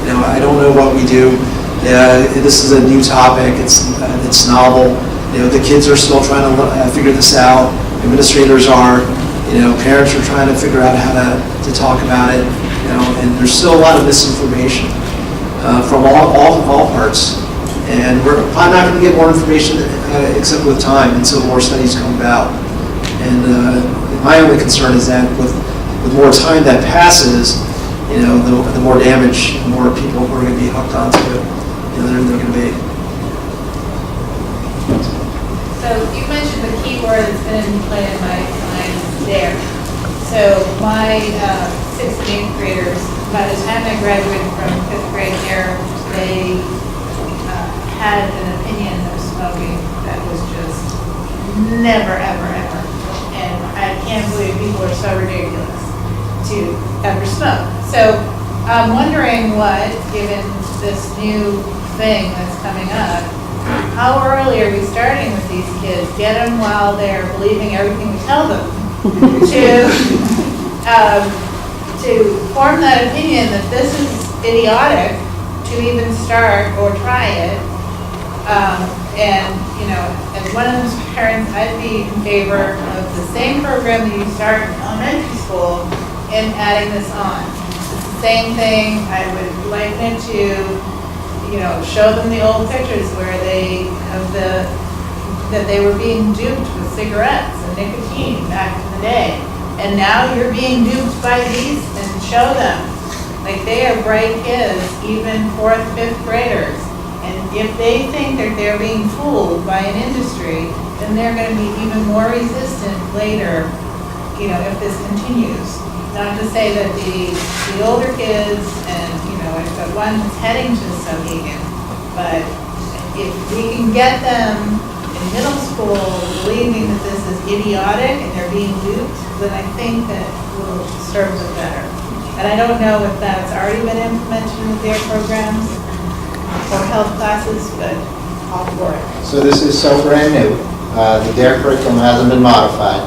You know, I don't know what we do. This is a new topic. It's novel. You know, the kids are still trying to figure this out. Administrators are. You know, parents are trying to figure out how to talk about it. You know, and there's still a lot of misinformation from all parts. And we're probably not going to get more information except with time until more studies come about. And my only concern is that with more time that passes, you know, the more damage, the more people who are going to be hooked onto it, you know, they're going to be. So you mentioned the key word that's been in play in my mind, dare. So my 6th and 8th graders, by the time I graduated from 5th grade there, they had an opinion of smoking that was just never, ever, ever. And I can't believe people are so ridiculous to ever smoke. So I'm wondering what, given this new thing that's coming up, how early are we starting with these kids? Get them while they're believing everything we tell them to form that opinion that this is idiotic to even start or try it. And, you know, as one of those parents, I'd be in favor of the same program that you start in elementary school and adding this on. It's the same thing. I would liken it to, you know, show them the old pictures where they have that they were being duped with cigarettes and nicotine back in the day. And now you're being duped by these, and show them. Like, they are bright kids, even 4th, 5th graders. And if they think that they're being fooled by an industry, then they're going to be even more resistant later, you know, if this continues. Not to say that the older kids and, you know, if the one that's heading to Sohegan, but if we can get them in middle school believing that this is idiotic and they're being duped, then I think that will serve them better. And I don't know if that's already been implemented in their programs or health classes, but all for it. So this is so brand new. The DARE curriculum hasn't been modified.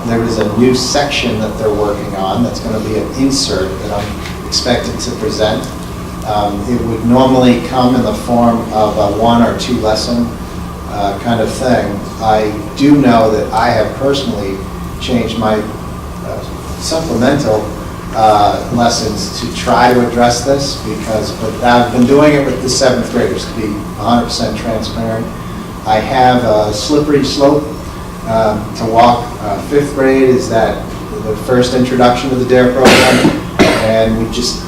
There is a new section that they're working on that's going to be an insert that I'm expected to present. It would normally come in the form of a 1 or 2 lesson kind of thing. I do know that I have personally changed my supplemental lessons to try to address this, but I've been doing it with the 7th graders, to be 100% transparent. I have a slippery slope to walk. 5th grade is that the first introduction to the DARE program, and we just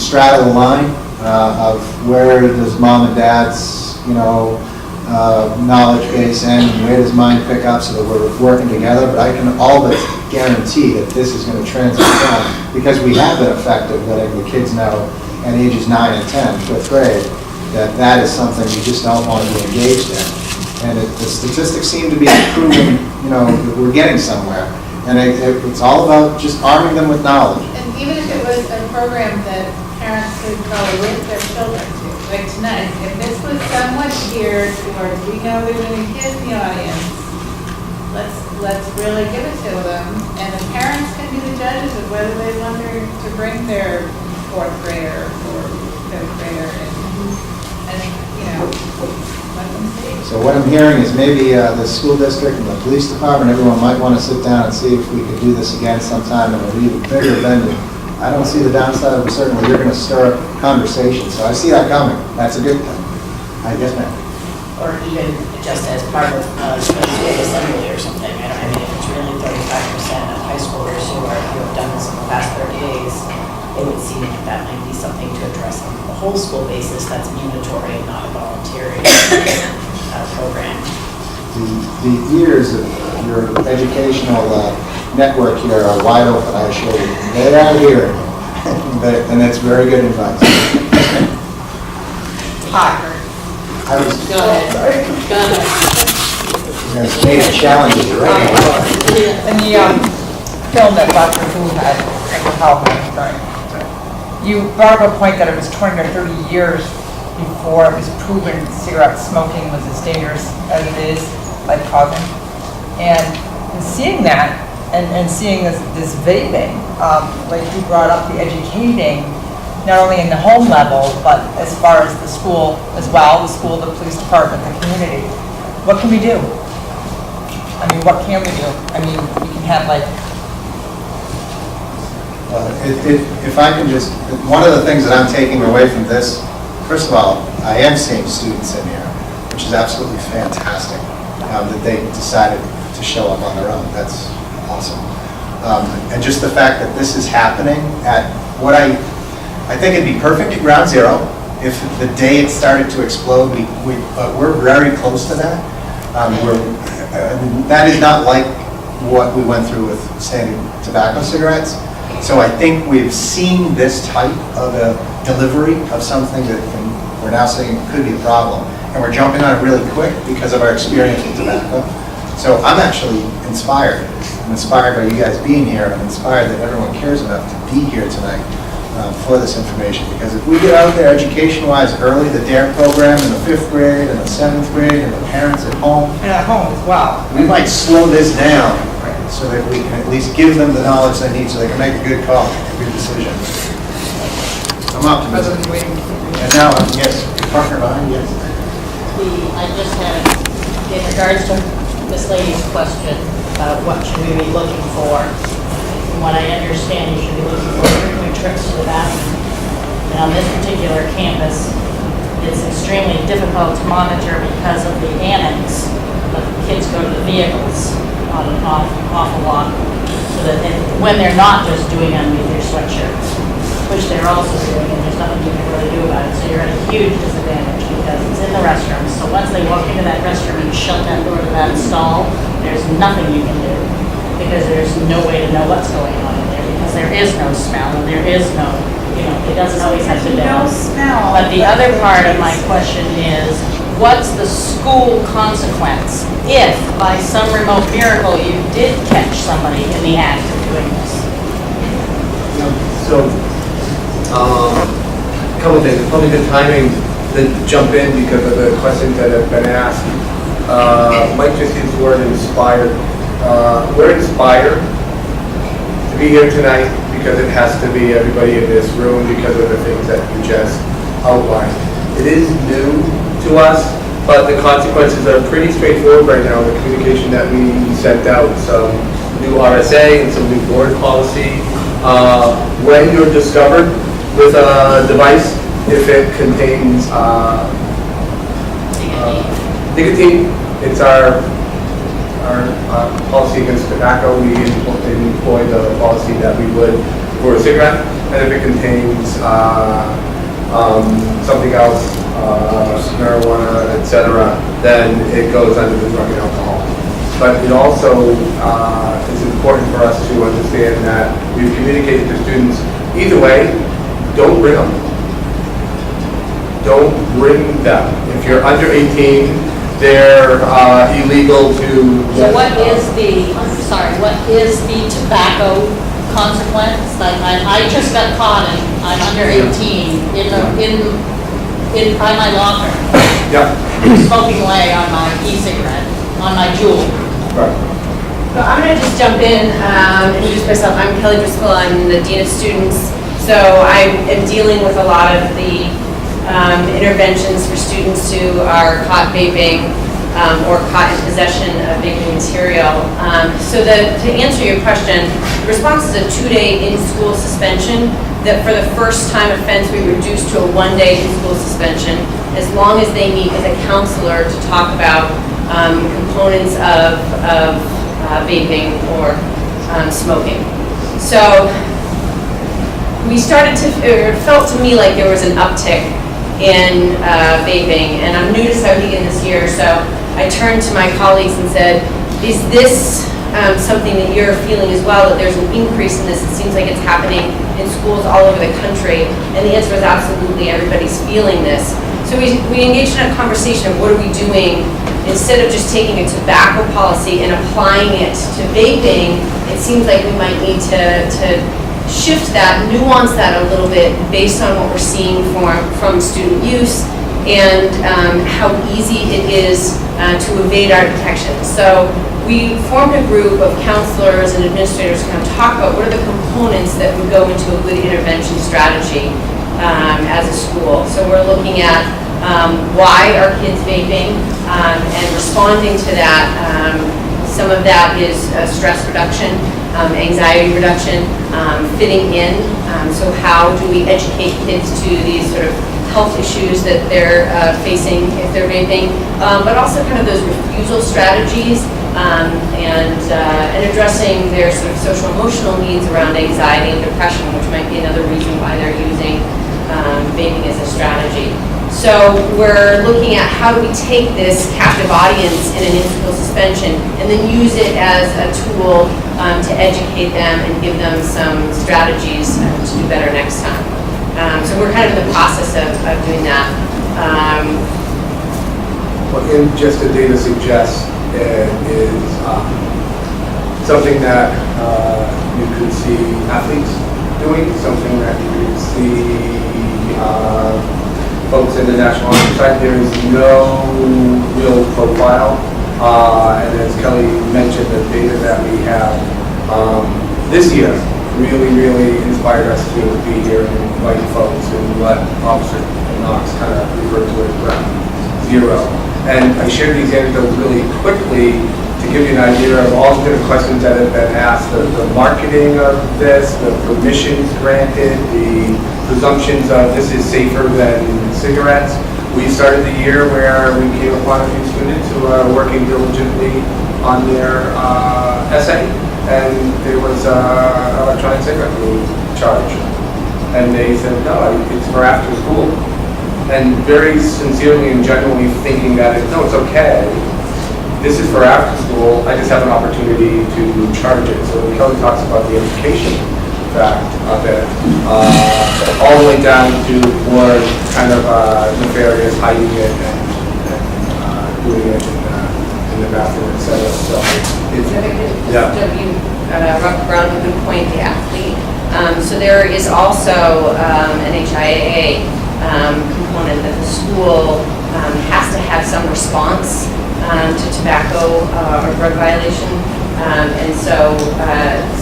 straddle the line of where does mom and dad's, you know, knowledge base end, and where does mine pick up, so that we're working together. But I can all but guarantee that this is going to transform, because we have been effective letting the kids know at ages 9 and 10, 5th grade, that is something you just don't want to be engaged in. And the statistics seem to be proving, you know, that we're getting somewhere. And it's all about just arming them with knowledge. And even if it was a program that parents could go with their children to, like tonight, if this was somewhat geared towards, we know there's any kids in the audience, let's really give it to them, and the parents can be the judges of whether they want to bring their 4th grader or 5th grader and you know, let them see. So what I'm hearing is maybe the school district and the police department, everyone might want to sit down and see if we could do this again sometime in a even bigger venue. I don't see the downside of it. Certainly you're going to stir up conversation, so I see that coming. That's a good thing. I guess, ma'am. Or even just as part of a school assembly or something. I mean, if it's really 35% of high schoolers who have done this in the past 30 days, it would seem like that might be something to address on the whole school basis that's mandatory and not a voluntary program. The ears of your educational network here are wide open, I assure you. They are here, and that's very good advice. Hi. I was Go ahead. It's made it challenging, right? In the film that Dr. Who had, you brought up a point that it was 20 or 30 years before it was proven cigarette smoking was as dangerous as it is, like causing. And seeing that, and seeing this vaping, like you brought up the educating, not only in the home level, but as far as the school as well, the school, the police department, the community. What can we do? I mean, what can we do? I mean, we can have like... If I can just, one of the things that I'm taking away from this, first of all, I am seeing students in here, which is absolutely fantastic, that they decided to show up on their own. That's awesome. And just the fact that this is happening at what I think it'd be perfect at ground zero. If the day it started to explode, we're very close to that. That is not like what we went through with standing tobacco cigarettes. So I think we've seen this type of a delivery of something that we're now saying could be a problem. And we're jumping on it really quick because of our experience with tobacco. So I'm actually inspired. I'm inspired by you guys being here. I'm inspired that everyone cares enough to be here tonight for this information. Because if we get out there education-wise early, the DARE program in the 5th grade and the 7th grade and the parents at home. And at home as well. We might slow this down so that we can at least give them the knowledge they need so they can make a good call, a good decision. I'm optimistic. And now, yes, partner behind, yes. I just had, in regards to this lady's question about what should we be looking for, from what I understand, you should be looking for frequent trips to the bathroom. And on this particular campus, it's extremely difficult to monitor because of the annex, but kids go to the vehicles on an awful lot, so that when they're not just doing underneath their sweatshirts, which they're also doing, and there's nothing you can really do about it, so you're at a huge disadvantage because it's in the restrooms. So once they walk into that restroom and shut that door to that stall, there's nothing you can do because there's no way to know what's going on in there because there is no smell and there is no, it doesn't always have to do. No smell. But the other part of my question is, what's the school consequence if by some remote miracle you did catch somebody in the act of doing this? So, a couple things, probably good timing to jump in because of the questions that have been asked. Mike just used the word inspired. We're inspired to be here tonight because it has to be everybody in this room because of the things that you just outlined. It is new to us, but the consequences are pretty straightforward right now. The communication that we sent out, some new RSA and some new board policy. When you're discovered with a device, if it contains nicotine, it's our policy against tobacco. We employ the policy that we would for a cigarette, and if it contains something else, marijuana, etc., then it goes under the drug and alcohol. But it also is important for us to understand that we've communicated to students, either way, don't bring them. Don't bring them. If you're under 18, they're illegal to... So what is the tobacco consequence? Like I just got caught and I'm under 18 by my locker. Yeah. Smoking away on my e-cigarette, on my Juul. Right. So I'm going to just jump in and introduce myself. I'm Kelly Driscoll. I'm the Dean of Students. So I am dealing with a lot of the interventions for students who are caught vaping or caught in possession of vaping material. So to answer your question, the response is a 2-day in-school suspension. That for the first time offense, we reduced to a 1-day in-school suspension as long as they meet with a counselor to talk about components of vaping or smoking. So we started to, it felt to me like there was an uptick in vaping, and I'm new to Souhegan this year, so I turned to my colleagues and said, is this something that you're feeling as well, that there's an increase in this? It seems like it's happening in schools all over the country, and the answer is absolutely, everybody's feeling this. So we engaged in a conversation of what are we doing instead of just taking a tobacco policy and applying it to vaping, it seems like we might need to shift that, nuance that a little bit based on what we're seeing from student use and how easy it is to evade our detection. So we formed a group of counselors and administrators to kind of talk about what are the components that would go into a good intervention strategy as a school. So we're looking at why are kids vaping and responding to that. Some of that is stress reduction, anxiety reduction, fitting in. So how do we educate kids to these sort of health issues that they're facing if they're vaping, but also kind of those refusal strategies and addressing their sort of social emotional needs around anxiety and depression, which might be another reason why they're using vaping as a strategy. So we're looking at how do we take this captive audience in an in-school suspension and then use it as a tool to educate them and give them some strategies to do better next time. So we're kind of in the process of doing that. Well, and just the data suggests is something that you could see athletes doing, something that you could see folks in the National Honor Society. There is no real profile, and as Kelly mentioned, the data that we have this year really inspired us to be here and invite folks and what Officer Knox kind of referred to as ground zero. And I shared these anecdotes really quickly to give you an idea of all the different questions that have been asked, the marketing of this, the permissions granted, the presumptions of this is safer than cigarettes. We started the year where we came upon a few students who are working diligently on their essay, and there was an electronic cigarette being charged. And they said, no, it's for after school. And very sincerely and genuinely thinking that, no, it's okay. This is for after school. I just have an opportunity to charge it. So when Kelly talks about the education fact of it, all the way down to more kind of nefarious hiding it and doing it in the bathroom, etc. So it's, yeah. Round a good point, the athlete. So there is also an HIAA component that the school has to have some response to tobacco or drug violation. And so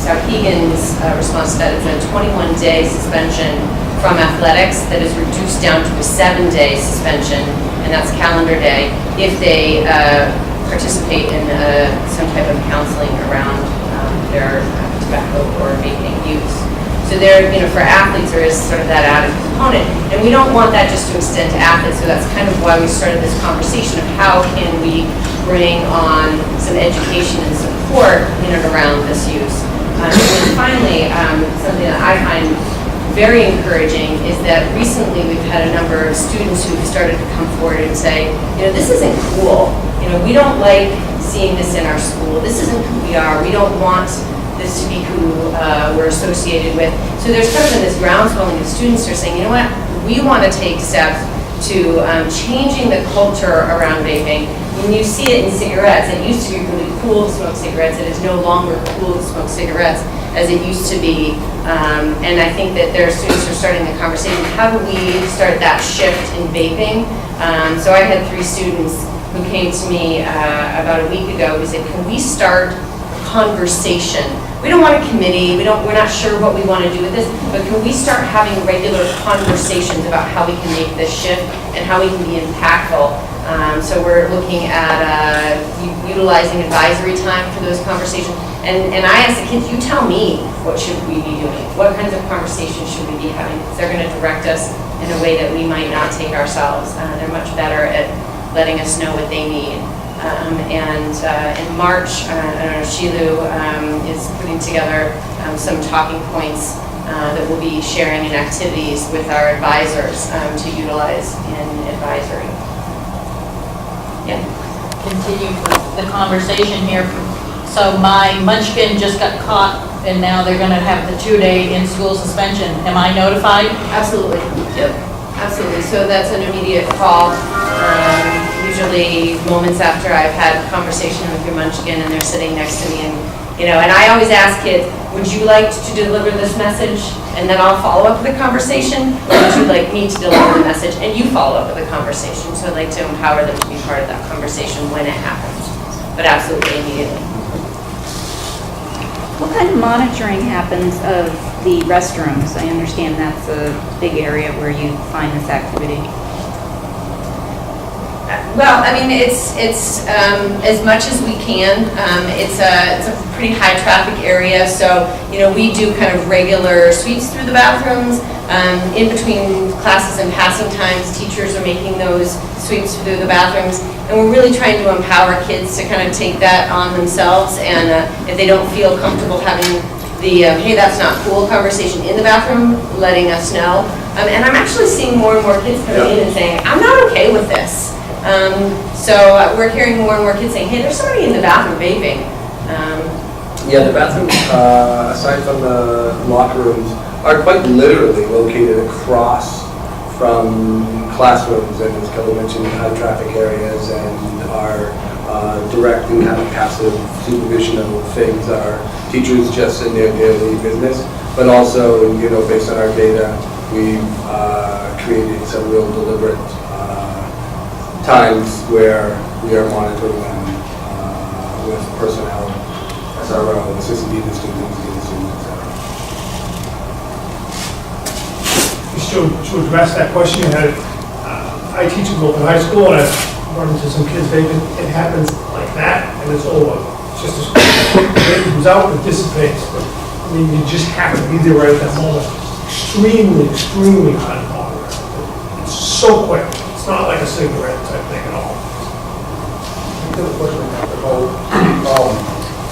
Sauhegan's response to that is a 21-day suspension from athletics that is reduced down to a 7-day suspension, and that's calendar day, if they participate in some type of counseling around their tobacco or vaping use. So there, for athletes, there is sort of that added component. And we don't want that just to extend to athletes, so that's kind of why we started this conversation of how can we bring on some education and support in and around this use. And then finally, something that I find very encouraging is that recently we've had a number of students who've started to come forward and say, this isn't cool. We don't like seeing this in our school. This isn't who we are. We don't want this to be who we're associated with. So there's kind of been this groundswelling of students who are saying, what, we want to take steps to changing the culture around vaping. When you see it in cigarettes, it used to be really cool to smoke cigarettes. It is no longer cool to smoke cigarettes as it used to be. And I think that there are students who are starting the conversation, how do we start that shift in vaping? So I had 3 students who came to me about a week ago who said, can we start conversation? We don't want a committee, we're not sure what we want to do with this, but can we start having regular conversations about how we can make this shift and how we can be impactful? So we're looking at utilizing advisory time for those conversations. And I asked the kids, you tell me, what should we be doing? What kinds of conversations should we be having? Because they're going to direct us in a way that we might not take ourselves. They're much better at letting us know what they need. And in March, Shilu is putting together some talking points that we'll be sharing in activities with our advisors to utilize in advisory. Yeah. Continue the conversation here. So my munchkin just got caught, and now they're going to have the 2-day in-school suspension. Am I notified? Absolutely. Yep. Absolutely. So that's an immediate call. usually moments after I've had a conversation with your munchkin and they're sitting next to me and, and I always ask kids, would you like to deliver this message? And then I'll follow up with a conversation, or would you like me to deliver the message and you follow up with a conversation? So I'd like to empower them to be part of that conversation when it happens, but absolutely immediately. What kind of monitoring happens of the restrooms? I understand that's a big area where you find this activity. Well, I mean, it's as much as we can. It's a pretty high traffic area, so we do kind of regular sweeps through the bathrooms. In between classes and passing times, teachers are making those sweeps through the bathrooms, and we're really trying to empower kids to kind of take that on themselves. And if they don't feel comfortable having the "hey, that's not cool" conversation in the bathroom, letting us know. And I'm actually seeing more and more kids coming in and saying, "I'm not okay with this." So we're hearing more and more kids saying, hey, there's somebody in the bathroom vaping. Yeah, the bathrooms, aside from the locker rooms, are quite literally located across from classrooms and, as Kelly mentioned, high traffic areas, and our direct and kind of passive supervision of things are teachers just in their daily business, but also, based on our data, we've created some real deliberate times where we are monitoring them with personnel, SRO, assistant dean students, etc. Just to address that question you had, I teach at Open High School, and I've run into some kids vaping. It happens like that, and it's over. It's just it comes out and dissipates. But, I mean, you just have to be there right at that moment. Extremely hard to monitor. It's so quick. It's not like a cigarette type thing at all.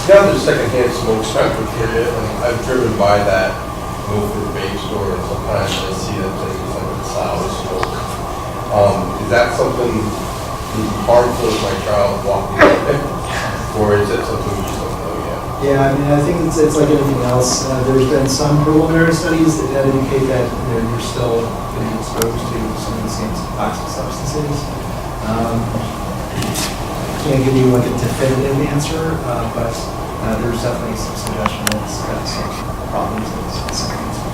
Now there's secondhand smoke spectrum here, and I've driven by that move through the vape store, and sometimes I see that things like a cloud of smoke. Is that something harmful to my child walking in, or is it something we just don't know yet? Yeah, I mean, I think it's like anything else. There's been some preliminary studies that indicate that you're still going to be exposed to some of the same toxic substances. Can't give you like a definitive answer, but there's definitely some suggestion that it's got some problems in specific cases.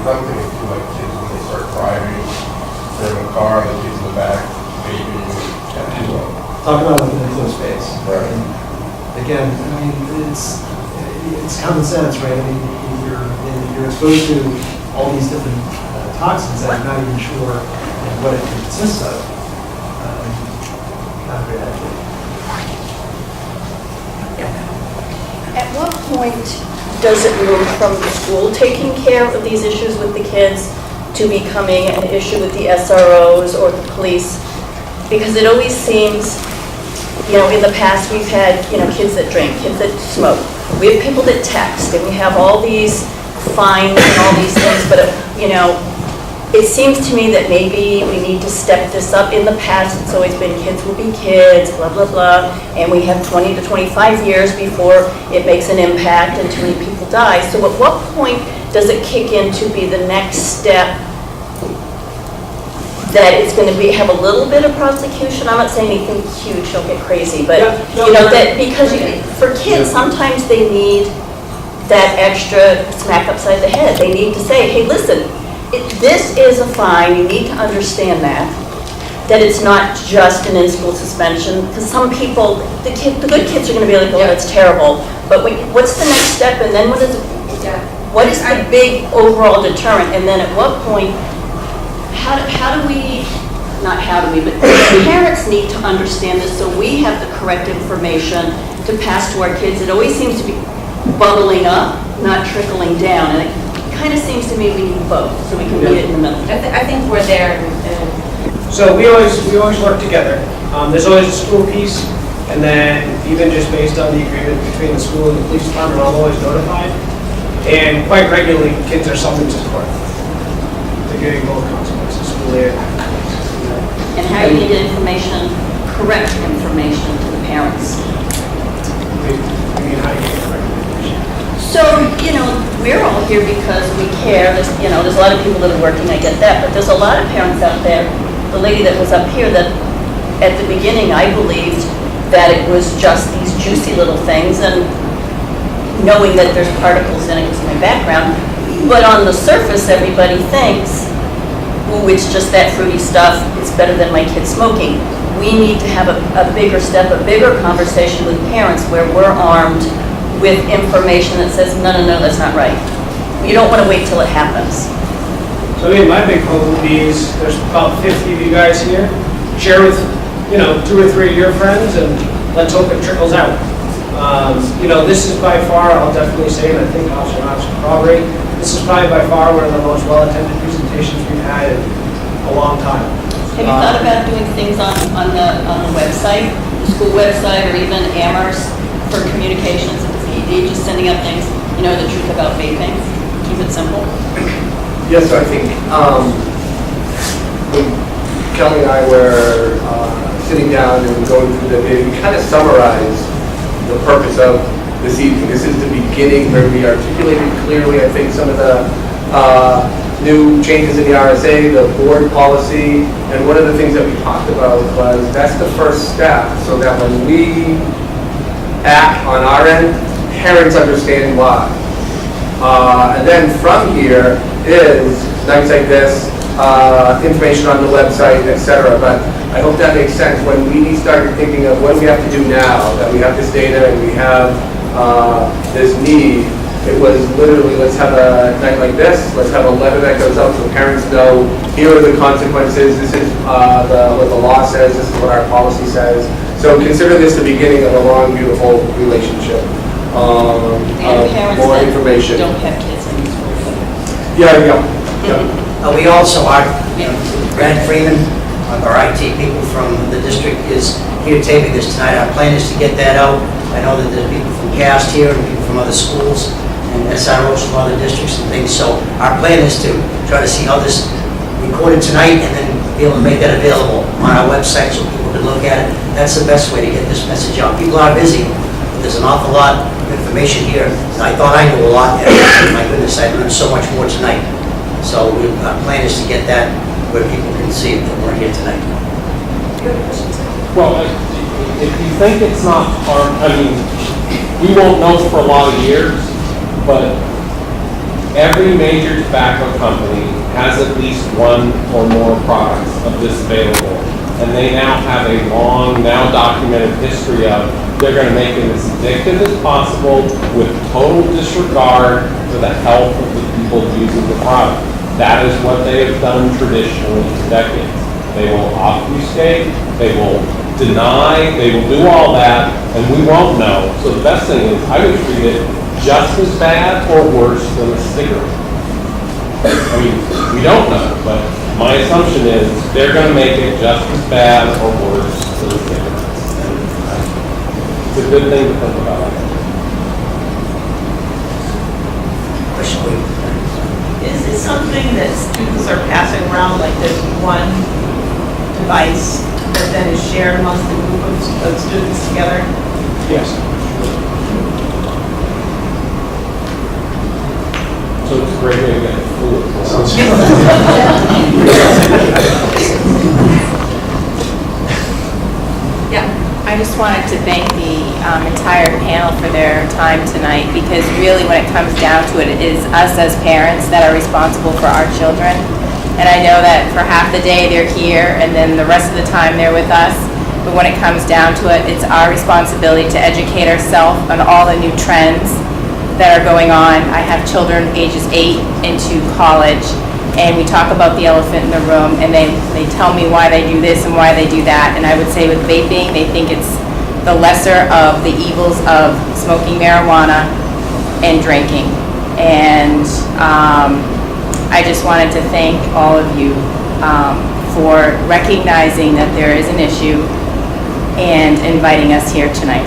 I'm thinking too, like kids when they start driving, they're in a car, the kids in the back, vaping, Talk about like an enclosed space. Right. And again, I mean, it's common sense, right? I mean, you're exposed to all these different toxins that I'm not even sure what it consists of. Not a great idea. At what point does it move from the school taking care of these issues with the kids to becoming an issue with the SROs or the police? Because it always seems, in the past we've had, kids that drink, kids that smoke. We have people that text, and we have all these fines and all these things, but, it seems to me that maybe we need to step this up. In the past, it's always been kids will be kids, blah, blah, blah, and we have 20 to 25 years before it makes an impact and too many people die. So at what point does it kick in to be the next step that it's going to have a little bit of prosecution? I'm not saying anything huge, don't get crazy, but, that because for kids, sometimes they need that extra smack upside the head. They need to say, hey, listen, this is a fine, you need to understand that it's not just an in-school suspension, because some people, the good kids are going to be like, oh, that's terrible, but what's the next step, and then what is the big overall deterrent, and then at what point, but parents need to understand this so we have the correct information to pass to our kids. It always seems to be bubbling up, not trickling down, and it kind of seems to me we need both, so we can meet it in the middle. I think we're there. So we always work together. There's always a school piece, and then even just based on the agreement between the school and the police department, I'm always notified. And quite regularly, kids are summoned to court. They're getting both consequences, school and And how you get information, correct information to the parents. I mean, how do you get correct information? So, we're all here because we care. There's a lot of people that are working, I get that, but there's a lot of parents out there. The lady that was up here that at the beginning, I believed that it was just these juicy little things, and knowing that there's particles in it because of my background. But on the surface, everybody thinks, ooh, it's just that fruity stuff, it's better than my kid smoking. We need to have a bigger step, a bigger conversation with parents where we're armed with information that says, no, no, no, that's not right. You don't want to wait till it happens. So I mean, my big hope would be is there's about 50 of you guys here. Share with, 2 or 3 of your friends, and let's hope it trickles out. This is by far, I'll definitely say, and I think Officer Knox will corroborate, this is probably by far one of the most well-attended presentations we've had in a long time. Have you thought about doing things on the website, the school website, or even Amherst for communications at the PD, just sending out things, the truth about vaping? Keep it simple. Yes, I think when Kelly and I were sitting down and going through the video, we kind of summarized the purpose of this evening. This is the beginning where we articulated clearly, I think, some of the new changes in the RSA, the board policy, and one of the things that we talked about was that's the first step so that when we act on our end, parents understand why. And then from here is nights like this, information on the website, etc. But I hope that makes sense. When we started thinking of what do we have to do now that we have this data and we have this need, it was literally, let's have a night like this, let's have a letter that goes out so parents know, here are the consequences, this is what the law says, this is what our policy says. So consider this the beginning of a long, beautiful relationship. More information. Don't have kids in school. Yeah. We also are, Brad Freeman, our IT people from the district is here taping this tonight. Our plan is to get that out. I know that there's people from CAST here and people from other schools and SROs from other districts and things. So our plan is to try to see how this recorded tonight and then be able to make that available on our website so people can look at it. That's the best way to get this message out. People are busy, but there's an awful lot of information here. I thought I knew a lot, and my goodness, I learned so much more tonight. So our plan is to get that where people can see it that we're here tonight. Well, if you think it's not harm, we won't know for a lot of years, but every major tobacco company has at least one or more products of this available. And they now have a long, now documented history of they're going to make it as addictive as possible with total disregard for the health of the people using the product. That is what they have done traditionally for decades. They will obfuscate, they will deny, they will do all that, and we won't know. So the best thing is I would treat it just as bad or worse than a cigarette. We don't know, but my assumption is they're going to make it just as bad or worse than a cigarette. It's a good thing to think about. Is it something that students are passing around, like there's one device that then is shared amongst the group of students together? Yes. So it's a great way to get the food. Yeah, I just wanted to thank the entire panel for their time tonight, because really when it comes down to it, it is us as parents that are responsible for our children. And I know that for half the day they're here and then the rest of the time they're with us. But when it comes down to it, it's our responsibility to educate ourselves on all the new trends that are going on. I have children ages 8 into college, and we talk about the elephant in the room, and they tell me why they do this and why they do that. And I would say with vaping, they think it's the lesser of the evils of smoking marijuana and drinking. And I just wanted to thank all of you for recognizing that there is an issue and inviting us here tonight.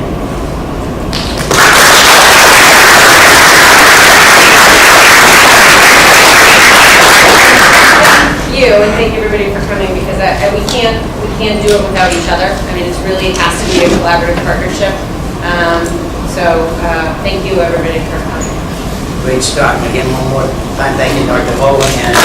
And thank everybody for coming, because we can't do it without each other. I mean, it has to be a collaborative partnership. Thank you everybody for coming. Great start. Again, one more time, thank you, Dr. Bowen, and